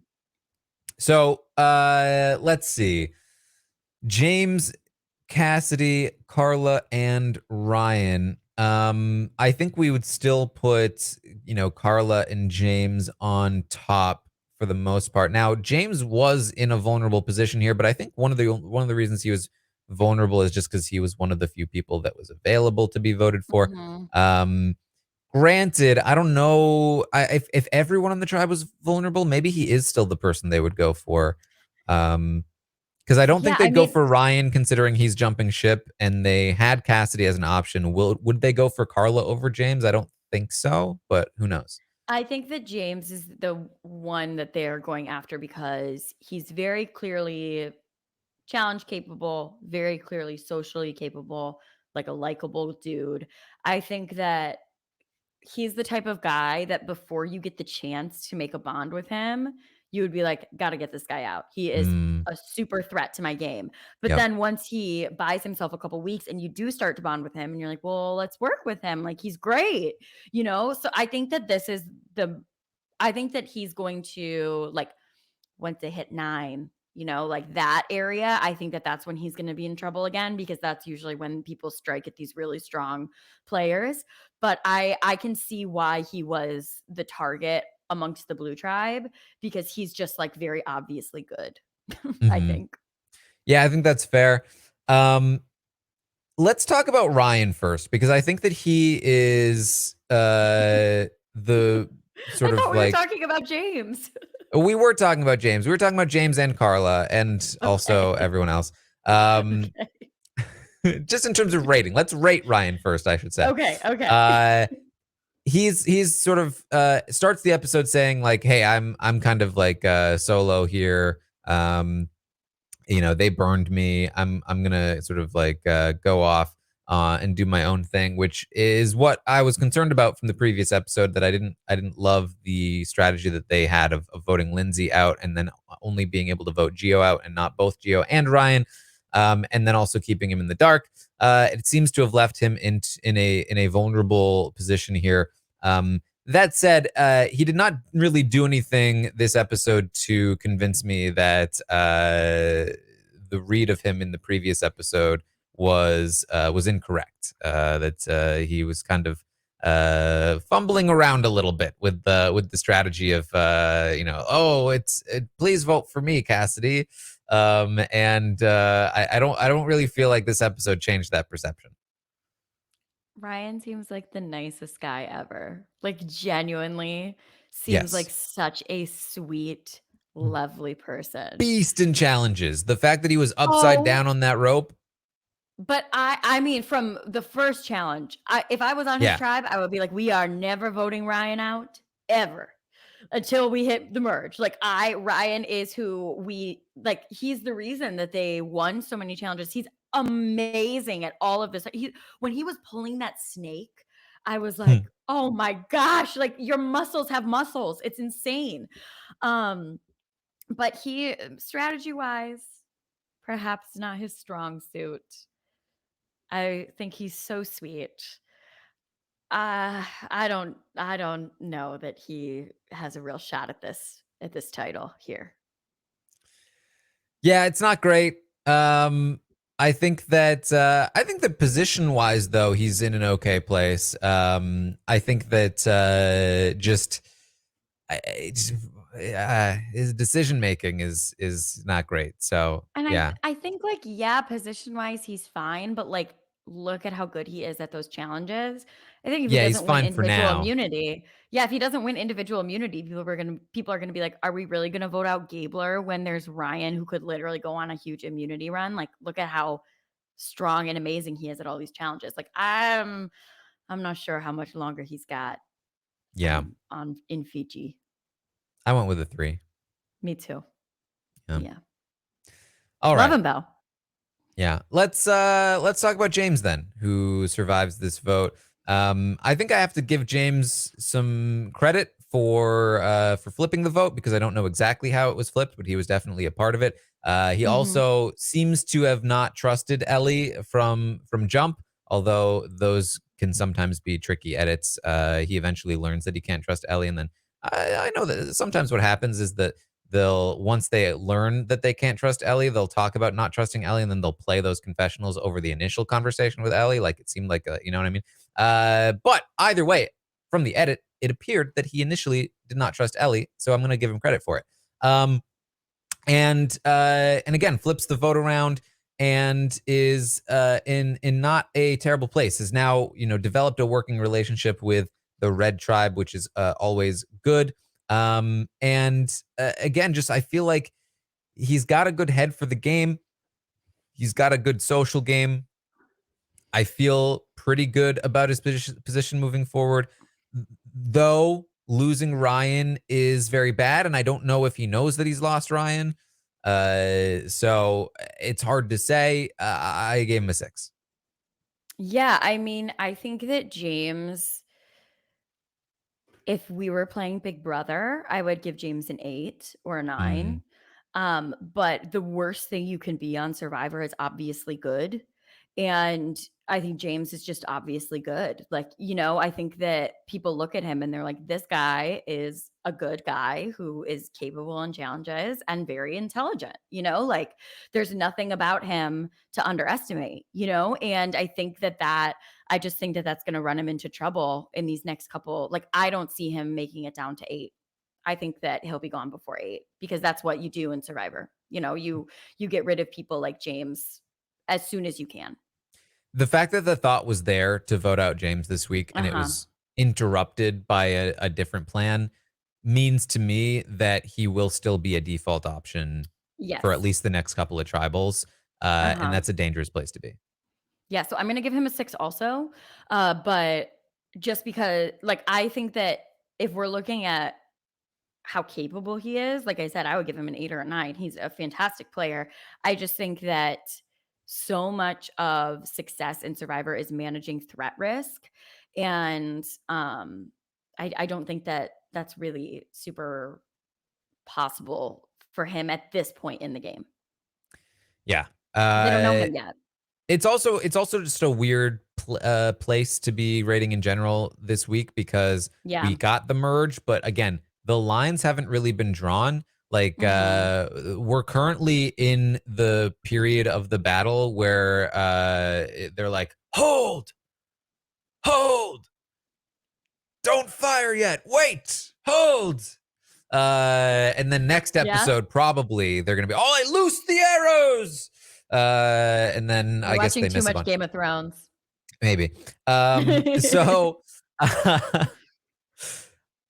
So let's see. James, Cassidy, Carla, and Ryan. I think we would still put, Carla and James on top for the most part. Now, James was in a vulnerable position here, but I think one of the reasons he was vulnerable is just because he was one of the few people that was available to be voted for. Granted, I don't know if everyone on the tribe was vulnerable, maybe he is still the person they would go for. Because I don't think they'd go for Ryan, considering he's jumping ship, and they had Cassidy as an option. Would they go for Carla over James? I don't think so, but who knows? I think that James is the one that they're going after because he's very clearly challenge capable, very clearly socially capable, like a likable dude. I think that he's the type of guy that before you get the chance to make a bond with him, you would be like, gotta get this guy out. He is a super threat to my game. But then once he buys himself a couple weeks and you do start to bond with him and you're like, well, let's work with him. Like he's great, So I think that I think that he's going to like once they hit 9, like that area, I think that that's when he's going to be in trouble again, because that's usually when people strike at these really strong players. But I can see why he was the target amongst the Blue Tribe, because he's just like very obviously good, I think. Yeah, I think that's fair. Let's talk about Ryan first, because I think that he is the sort I thought of we were like talking about James. we were talking about James. We were talking about James and Carla and also everyone else. Just in terms of rating, let's rate Ryan first, I should say. Okay. He's sort of starts the episode saying like, "Hey, I'm kind of like solo here. They burned me. I'm gonna sort of like go off and do my own thing," which is what I was concerned about from the previous episode. That I didn't love the strategy that they had of voting Lindsay out and then only being able to vote Gio out and not both Gio and Ryan. and then also keeping him in the dark. It seems to have left him in a vulnerable position here. That said, he did not really do anything this episode to convince me that the read of him in the previous episode was incorrect. That he was kind of fumbling around a little bit with the strategy of please vote for me, Cassidy. And I don't really feel like this episode changed that perception. Ryan seems like the nicest guy ever. Like genuinely seems like Yes. such a sweet, lovely person. Beast in challenges. The fact that he was upside Oh, down on that rope. but I mean, from the first challenge, if I was on his Yeah. tribe, I would be like, we are never voting Ryan out ever until we hit the merge. Like Ryan is who we like. He's the reason that they won so many challenges. He's amazing at all of this. When he was pulling that snake, I was like, oh my gosh, like your muscles have muscles. It's insane. But he strategy wise, perhaps not his strong suit. I think he's so sweet. I don't know that he has a real shot at this title here. Yeah, it's not great. I think that position wise though, he's in an okay place. I think that his decision making is not great. So And yeah. I think like yeah, position wise he's fine, but like look at how good he is at those challenges. I think if he Yeah, he's doesn't win fine for individual now. immunity, yeah, if he doesn't win individual immunity, people are gonna be like, are we really gonna vote out Gabler when there's Ryan who could literally go on a huge immunity run? Like, look at how strong and amazing he is at all these challenges. Like, I'm not sure how much longer he's got Yeah. on in Fiji. I went with a 3. Me too. Yeah. Yeah. All Love right. him though. Yeah. Let's talk about James then, who survives this vote. I think I have to give James some credit for flipping the vote because I don't know exactly how it was flipped, but he was definitely a part of it. He also seems to have not trusted Ellie from jump, although those can sometimes be tricky edits. He eventually learns that he can't trust Ellie, and then I know that sometimes what happens is that once they learn that they can't trust Ellie, they'll talk about not trusting Ellie, and then they'll play those confessionals over the initial conversation with Ellie. Like it seemed like, you know what I mean? But either way, from the edit, it appeared that he initially did not trust Ellie, so I'm going to give him credit for it. And again, flips the vote around and is in not a terrible place. Has now developed a working relationship with the Red Tribe, which is always good. And again, just I feel like he's got a good head for the game. He's got a good social game. I feel pretty good about his position moving forward, though losing Ryan is very bad, and I don't know if he knows that he's lost Ryan. So it's hard to say. I gave him a 6. Yeah, I mean, I think that James, if we were playing Big Brother, I would give James an 8 or a 9. But the worst thing you can be on Survivor is obviously good. And I think James is just obviously good. Like, I think that people look at him and they're like, this guy is a good guy who is capable in challenges and very intelligent, like there's nothing about him to underestimate, and I just think that that's going to run him into trouble in these next couple. Like, I don't see him making it down to 8. I think that he'll be gone before 8 because that's what you do in Survivor. You get rid of people like James as soon as you can. The fact that the thought was there to vote out James this week and it was interrupted by a different plan means to me that he will still be a default option for at Yes. least the next couple of tribals. And that's a dangerous place to be. Yeah, so I'm gonna give him a 6 also. But just because like I think that if we're looking at how capable he is, like I said, I would give him an 8 or a 9. He's a fantastic player. I just think that so much of success in Survivor is managing threat risk. And I don't think that that's really super possible for him at this point in the game. Yeah. They don't know Uh, him yet. It's also just a weird place to be rating in general this week because Yeah. we got the merge, but again, the lines haven't really been drawn. Like Mhm. we're currently in the period of the battle where they're like, hold, don't fire yet, wait, hold. And then next Yeah. episode, probably they're gonna be, oh, I loose the arrows. And then You're I guess watching they too miss a much bunch. Game of Thrones. Maybe. So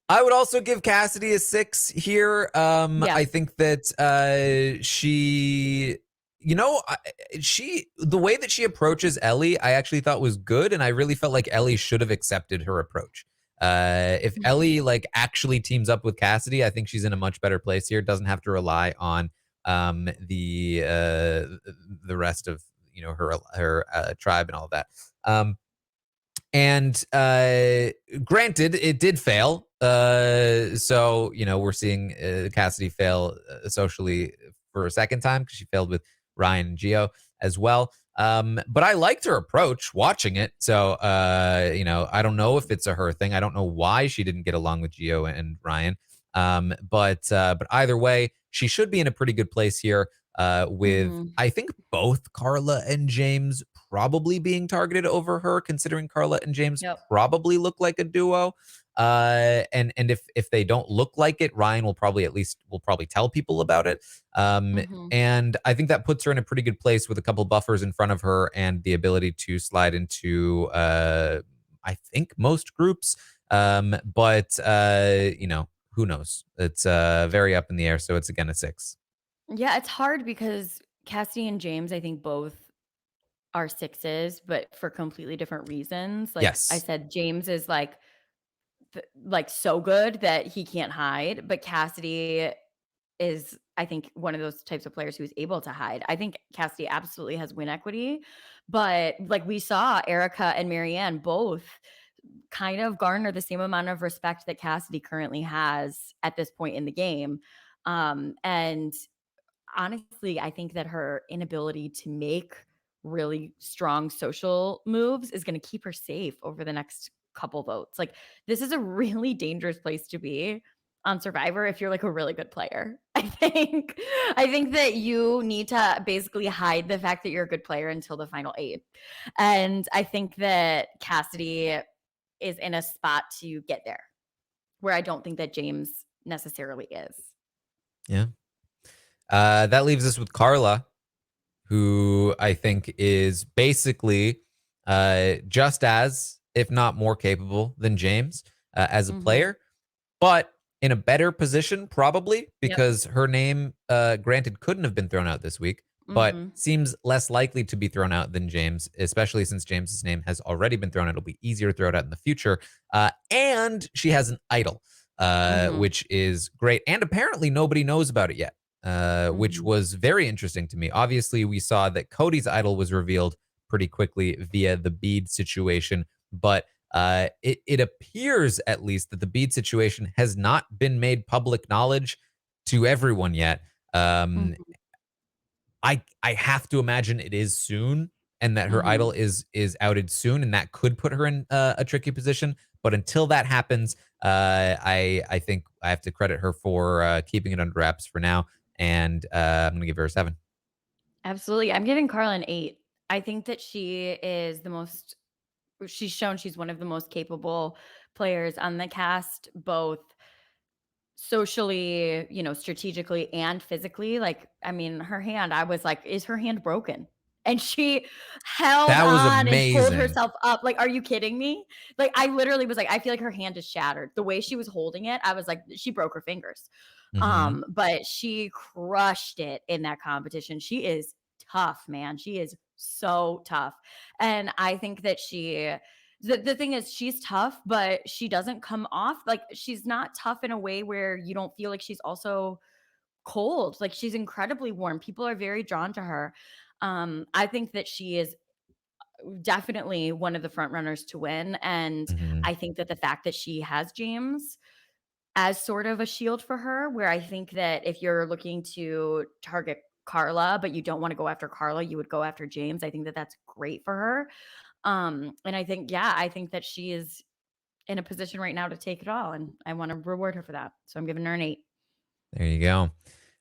I would also give Cassidy a 6 here. Yeah. I think that she, the way that she approaches Ellie, I actually thought was good, and I really felt like Ellie should have accepted her approach. If Mhm. Ellie like actually teams up with Cassidy, I think she's in a much better place here. Doesn't have to rely on the rest of her tribe and all that. And granted, it did fail. So, we're seeing Cassidy fail socially for a second time because she failed with Ryan and Gio as well. But I liked her approach watching it. So, I don't know if it's a her thing. I don't know why she didn't get along with Gio and Ryan. But either way, she should be in a pretty good place here with, Mhm. I think, both Carla and James probably being targeted over her, considering Carla and James Yep. probably look like a duo. And if they don't look like it, Ryan will probably tell people about it. Mhm. And I think that puts her in a pretty good place with a couple buffers in front of her and the ability to slide into I think most groups. But who knows? It's very up in the air. So it's again a 6. Yeah, it's hard because Cassidy and James, I think both are sixes, but for completely different reasons. Like I Yes. said, James is like so good that he can't hide, but Cassidy is, I think, one of those types of players who's able to hide. I think Cassidy absolutely has win equity, but like we saw Erica and Marianne both kind of garner the same amount of respect that Cassidy currently has at this point in the game. And honestly, I think that her inability to make really strong social moves is going to keep her safe over the next couple votes. Like, this is a really dangerous place to be on Survivor if you're like a really good player. I think that you need to basically hide the fact that you're a good player until the final 8. And I think that Cassidy is in a spot to get there where I don't think that James necessarily is. Yeah. That leaves us with Carla, who I think is basically just as, if not more capable than James as a Mhm. player, but in a better position, probably Yep. because her name, granted, couldn't have been thrown out this week, but Mhm. seems less likely to be thrown out than James, especially since James's name has already been thrown out. It'll be easier to throw it out in the future. And she has an idol, Mhm. which is great. And apparently nobody knows about it yet, which Mhm. was very interesting to me. Obviously, we saw that Cody's idol was revealed pretty quickly via the bead situation, but it appears at least that the bead situation has not been made public knowledge to everyone yet. Um, Mhm. I have to imagine it is soon, and that her Mhm. idol is outed soon, and that could put her in a tricky position. But until that happens, I think I have to credit her for keeping it under wraps for now, and I'm gonna give her a 7. Absolutely. I'm giving Carla an 8. I think that she's shown she's one of the most capable players on the cast, both socially, strategically and physically. Like, I mean, her hand, I was like, is her hand broken? And she held That was on and pulled amazing. herself up. Like, are you kidding me? Like, I literally was like, I feel like her hand is shattered. The way she was holding it, I was like, she broke her fingers. Hmm. But she crushed it in that competition. She is tough, man. She is so tough. And I think that the thing is she's tough, but she doesn't come off like she's not tough in a way where you don't feel like she's also cold. Like she's incredibly warm. People are very drawn to her. I think that she is definitely one of the front runners to win. And Hmm. I think that the fact that she has James as sort of a shield for her, where I think that if you're looking to target Carla, but you don't want to go after Carla, you would go after James. I think that that's great for her. And I think, yeah, I think that she is in a position right now to take it all, and I want to reward her for that. So I'm giving her an 8. There you go.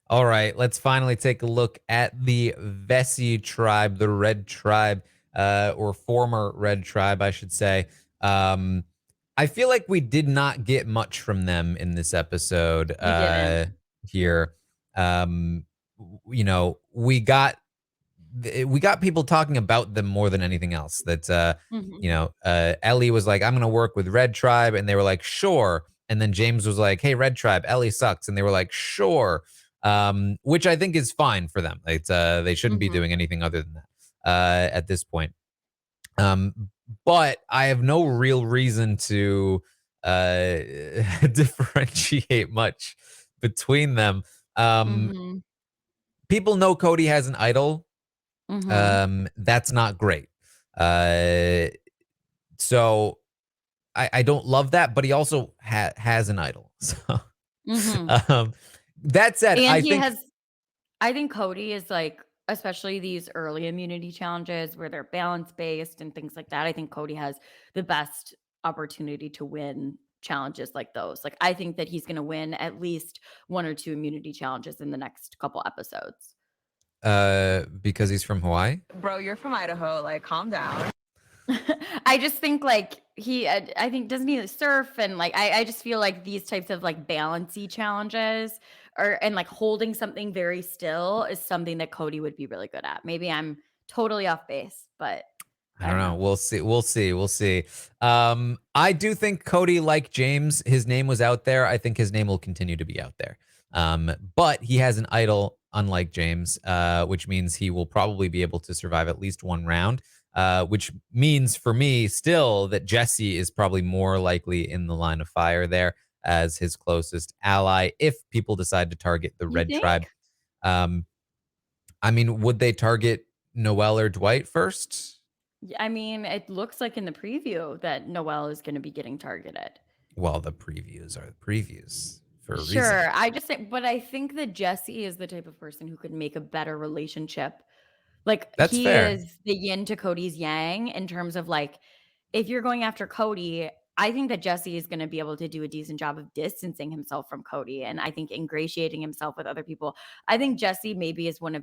All right, let's finally take a look at the Vessi tribe, the Red Tribe, or former Red Tribe, I should say. I feel like we did not get much from them in this episode We didn't. here. You know, we got people talking about them more than anything else. That Mhm. Ellie was like, "I'm going to work with Red Tribe," and they were like, "Sure." And then James was like, "Hey, Red Tribe, Ellie sucks," and they were like, "Sure," which I think is fine for them. It's they shouldn't be Mhm. doing anything other than that at this point. But I have no real reason to uh, differentiate much between them. Um, Mhm. People know Cody has an idol. Mhm. That's not great. Uh, so I don't love that, but he also has an idol. So Mhm. um, that said, And I he think has I think Cody is like, especially these early immunity challenges where they're balance based and things like that. I think Cody has the best opportunity to win challenges like those. Like, I think that he's going to win at least 1 or 2 immunity challenges in the next couple episodes. because he's from Hawaii. Bro, you're from Idaho. Like, calm down. I just think like I think doesn't he surf and like I just feel like these types of like balancy challenges or and like holding something very still is something that Cody would be really good at. Maybe I'm totally off base, but I I don't don't know. know. We'll see. We'll see. We'll see. I do think Cody, like James, his name was out there. I think his name will continue to be out there. But he has an idol, unlike James, which means he will probably be able to survive at least one round. Which means for me still that Jesse is probably more likely in the line of fire there as his closest ally if people decide to target the You Red Tribe. think? Um, I mean, would they target Noel or Dwight first? I mean, it looks like in the preview that Noelle is going to be getting targeted. Well, the previews are the previews for a reason. Sure. I just think, but I think that Jesse is the type of person who could make a better relationship. Like That's he fair. is the yin to Cody's yang in terms of like, if you're going after Cody, I think that Jesse is going to be able to do a decent job of distancing himself from Cody. And I think ingratiating himself with other people. I think Jesse maybe is one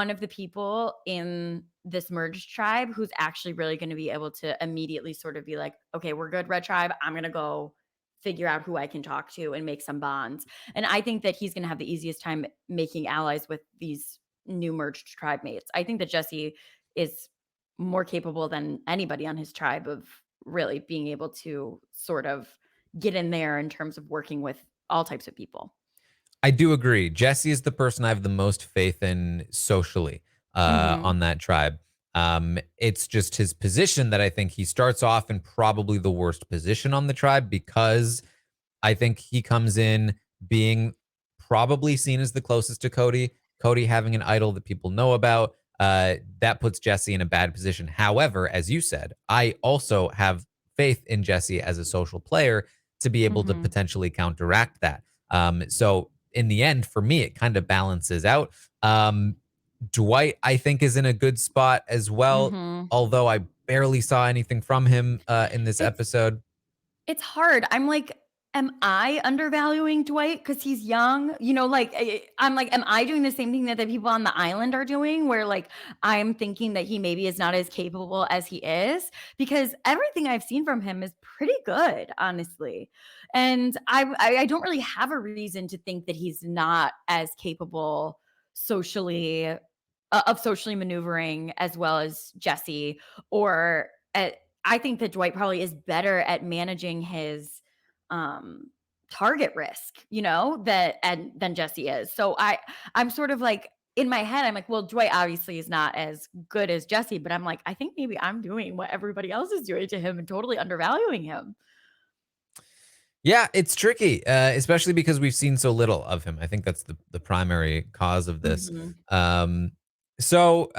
of the people in this merged tribe who's actually really going to be able to immediately sort of be like, okay, we're good, Red Tribe. I'm going to go figure out who I can talk to and make some bonds. And I think that he's going to have the easiest time making allies with these new merged tribe mates. I think that Jesse is more capable than anybody on his tribe of really being able to sort of get in there in terms of working with all types of people. I do agree. Jesse is the person I have the most faith in socially Mhm. on that tribe. It's just his position that I think he starts off in probably the worst position on the tribe because I think he comes in being probably seen as the closest to Cody. Cody having an idol that people know about. That puts Jesse in a bad position. However, as you said, I also have faith in Jesse as a social player to be able to Mhm. potentially counteract that. So in the end, for me, it kind of balances out. Um, Dwight, I think, is in a good spot as well, Mhm. although I barely saw anything from him in this It's episode. It's hard. I'm like, am I undervaluing Dwight because he's young? You know, like I'm like, am I doing the same thing that the people on the island are doing? Where like I'm thinking that he maybe is not as capable as he is because everything I've seen from him is pretty good, honestly. And I don't really have a reason to think that he's not as capable socially of socially maneuvering as well as Jesse or I think that Dwight probably is better at managing his um target risk, you know, than Jesse is. So I'm sort of like in my head, I'm like, well, Dwight obviously is not as good as Jesse, but I'm like, I think maybe I'm doing what everybody else is doing to him and totally undervaluing him. Yeah, it's tricky, especially because we've seen so little of him. I think that's the primary cause of this. Mhm. Um, so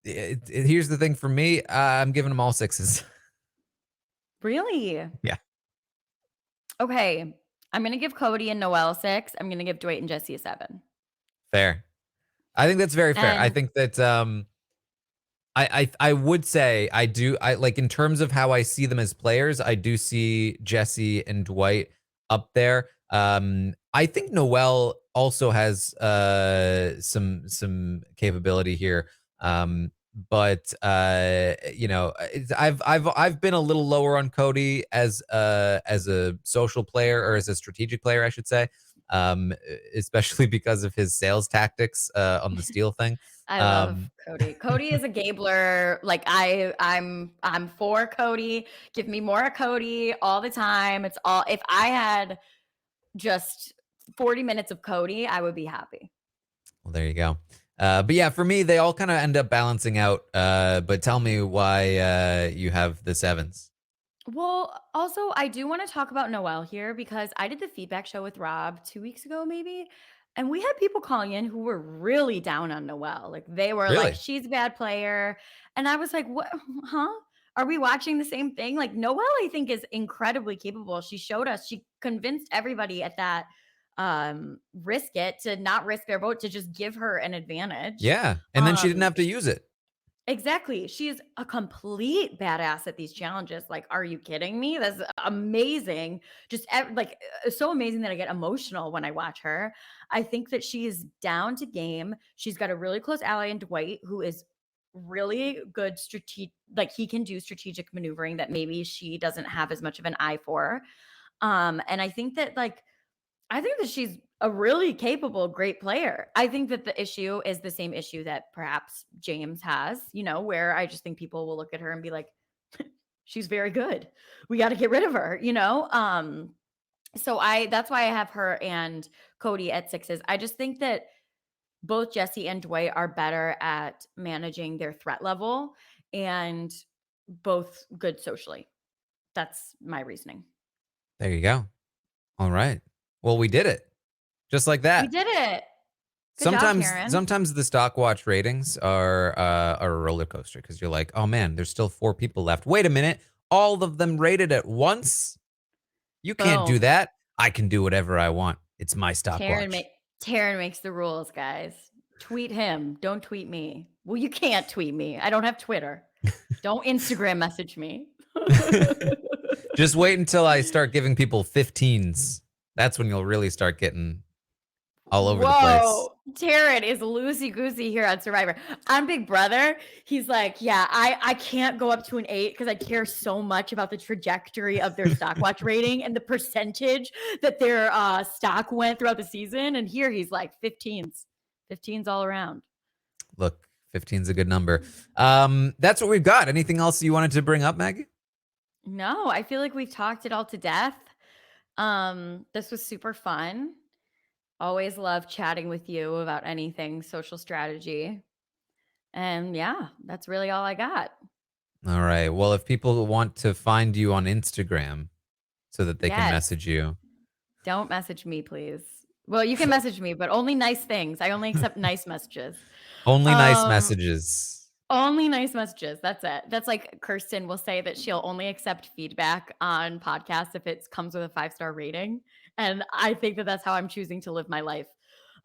here's the thing for me. I'm giving them all sixes. Really? Yeah. Okay. I'm gonna give Cody and Noel 6. I'm gonna give Dwight and Jesse a 7. Fair. I think that's very fair. I And think that I would say I like in terms of how I see them as players, I do see Jesse and Dwight up there. I think Noelle also has some capability here. But you know, I've been a little lower on Cody as a social player, or as a strategic player, I should say. Especially because of his sales tactics on the steal thing. I love Um, Cody. Cody is a gambler. Like I'm for Cody. Give me more of Cody all the time. It's all if I had just 40 minutes of Cody, I would be happy. Well, there you go. But yeah, for me, they all kind of end up balancing out. But tell me why you have the sevens. Well, also, I do want to talk about Noelle here because I did the feedback show with Rob 2 weeks ago, maybe. And we had people calling in who were really down on Noelle. Like they were like, Really? she's a bad player. And I was like, what? Huh? Are we watching the same thing? Like Noelle, I think, is incredibly capable. She showed us, she convinced everybody at that risk it to not risk their vote, to just give her an advantage. Yeah. And then she didn't have to use it. Exactly. She is a complete badass at these challenges. Like, are you kidding me? That's amazing. Just so amazing that I get emotional when I watch her. I think that she is down to game. She's got a really close ally in Dwight, who is really good strategic. Like, he can do strategic maneuvering that maybe she doesn't have as much of an eye for. And I think that she's a really capable, great player. I think that the issue is the same issue that perhaps James has, where I just think people will look at her and be like, she's very good. We got to get rid of her, So that's why I have her and Cody at sixes. I just think that both Jesse and Dwight are better at managing their threat level and both good socially. That's my reasoning. There you go. All right. Well, we did it. Just like that. We did it. Good job, Taran. Sometimes the Stockwatch ratings are a roller coaster, because you're like, oh man, there's still 4 people left. Wait a minute, all of them rated at once? You can't do Boom. that. I can do whatever I want. It's my Stockwatch. Taran makes the rules, guys. Tweet him. Don't tweet me. Well, you can't tweet me. I don't have Twitter. Don't Instagram message me. Just wait until I start giving people 15s. That's when you'll really start getting all over the place. Taran is loosey-goosey here on Survivor. On Big Brother, he's like, yeah, I can't go up to an 8 because I care so much about the trajectory of their Stockwatch rating and the percentage that their stock went throughout the season. And here he's like 15s. 15s all around. Look, 15's a good number. That's what we've got. Anything else you wanted to bring up, Maggie? No, I feel like we've talked it all to death. This was super fun. Always love chatting with you about anything social strategy. And yeah, that's really all I got. All right. Well, if people want to find you on Instagram so that they can message you. Don't message me, please. Well, you can message me, but only nice things. I only accept nice messages. Only nice messages. Only nice messages. That's it. That's like Kirsten will say that she'll only accept feedback on podcasts if it comes with a 5-star rating. And I think that that's how I'm choosing to live my life.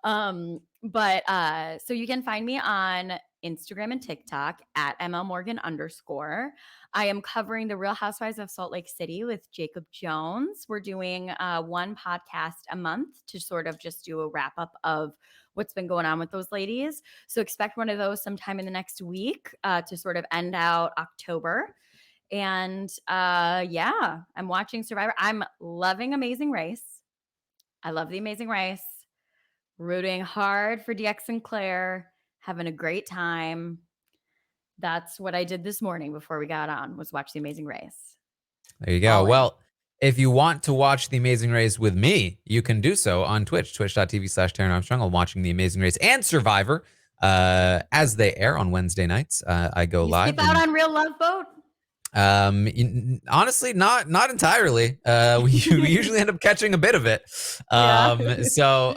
So you can find me on Instagram and TikTok at MLMorgan_. I am covering the Real Housewives of Salt Lake City with Jacob Jones. We're doing one podcast a month to sort of just do a wrap up of what's been going on with those ladies. So expect one of those sometime in the next week to sort of end out October. And I'm watching Survivor. I'm loving Amazing Race. I love the Amazing Race. Rooting hard for DX and Claire. Having a great time. That's what I did this morning before we got on, was watch The Amazing Race. There you go. Well, if you want to watch The Amazing Race with me, you can do so on Twitch, twitch.tv/Taran Armstrong. I'm watching The Amazing Race and Survivor as they air on Wednesday nights. I go live. Skip out on Real Love Boat? Honestly, not entirely. We usually end up catching a bit of it. So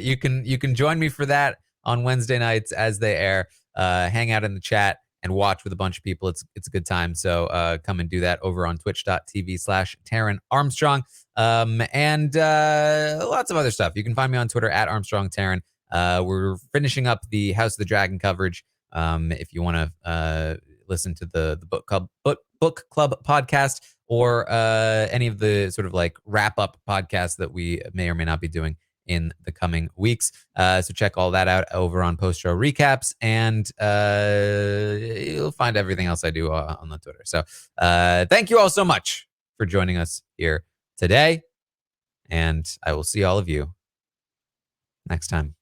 you can join me for that on Wednesday nights as they air. Hang out in the chat and watch with a bunch of people. It's a good time. So come and do that over on twitch.tv/Taran Armstrong. And lots of other stuff. You can find me on Twitter at Armstrong Taran. We're finishing up the House of the Dragon coverage. If you want to listen to the book club podcast or any of the sort of like wrap up podcasts that we may or may not be doing in the coming weeks. So check all that out over on post show recaps, and you'll find everything else I do on the Twitter. So thank you all so much for joining us here today, and I will see all of you next time.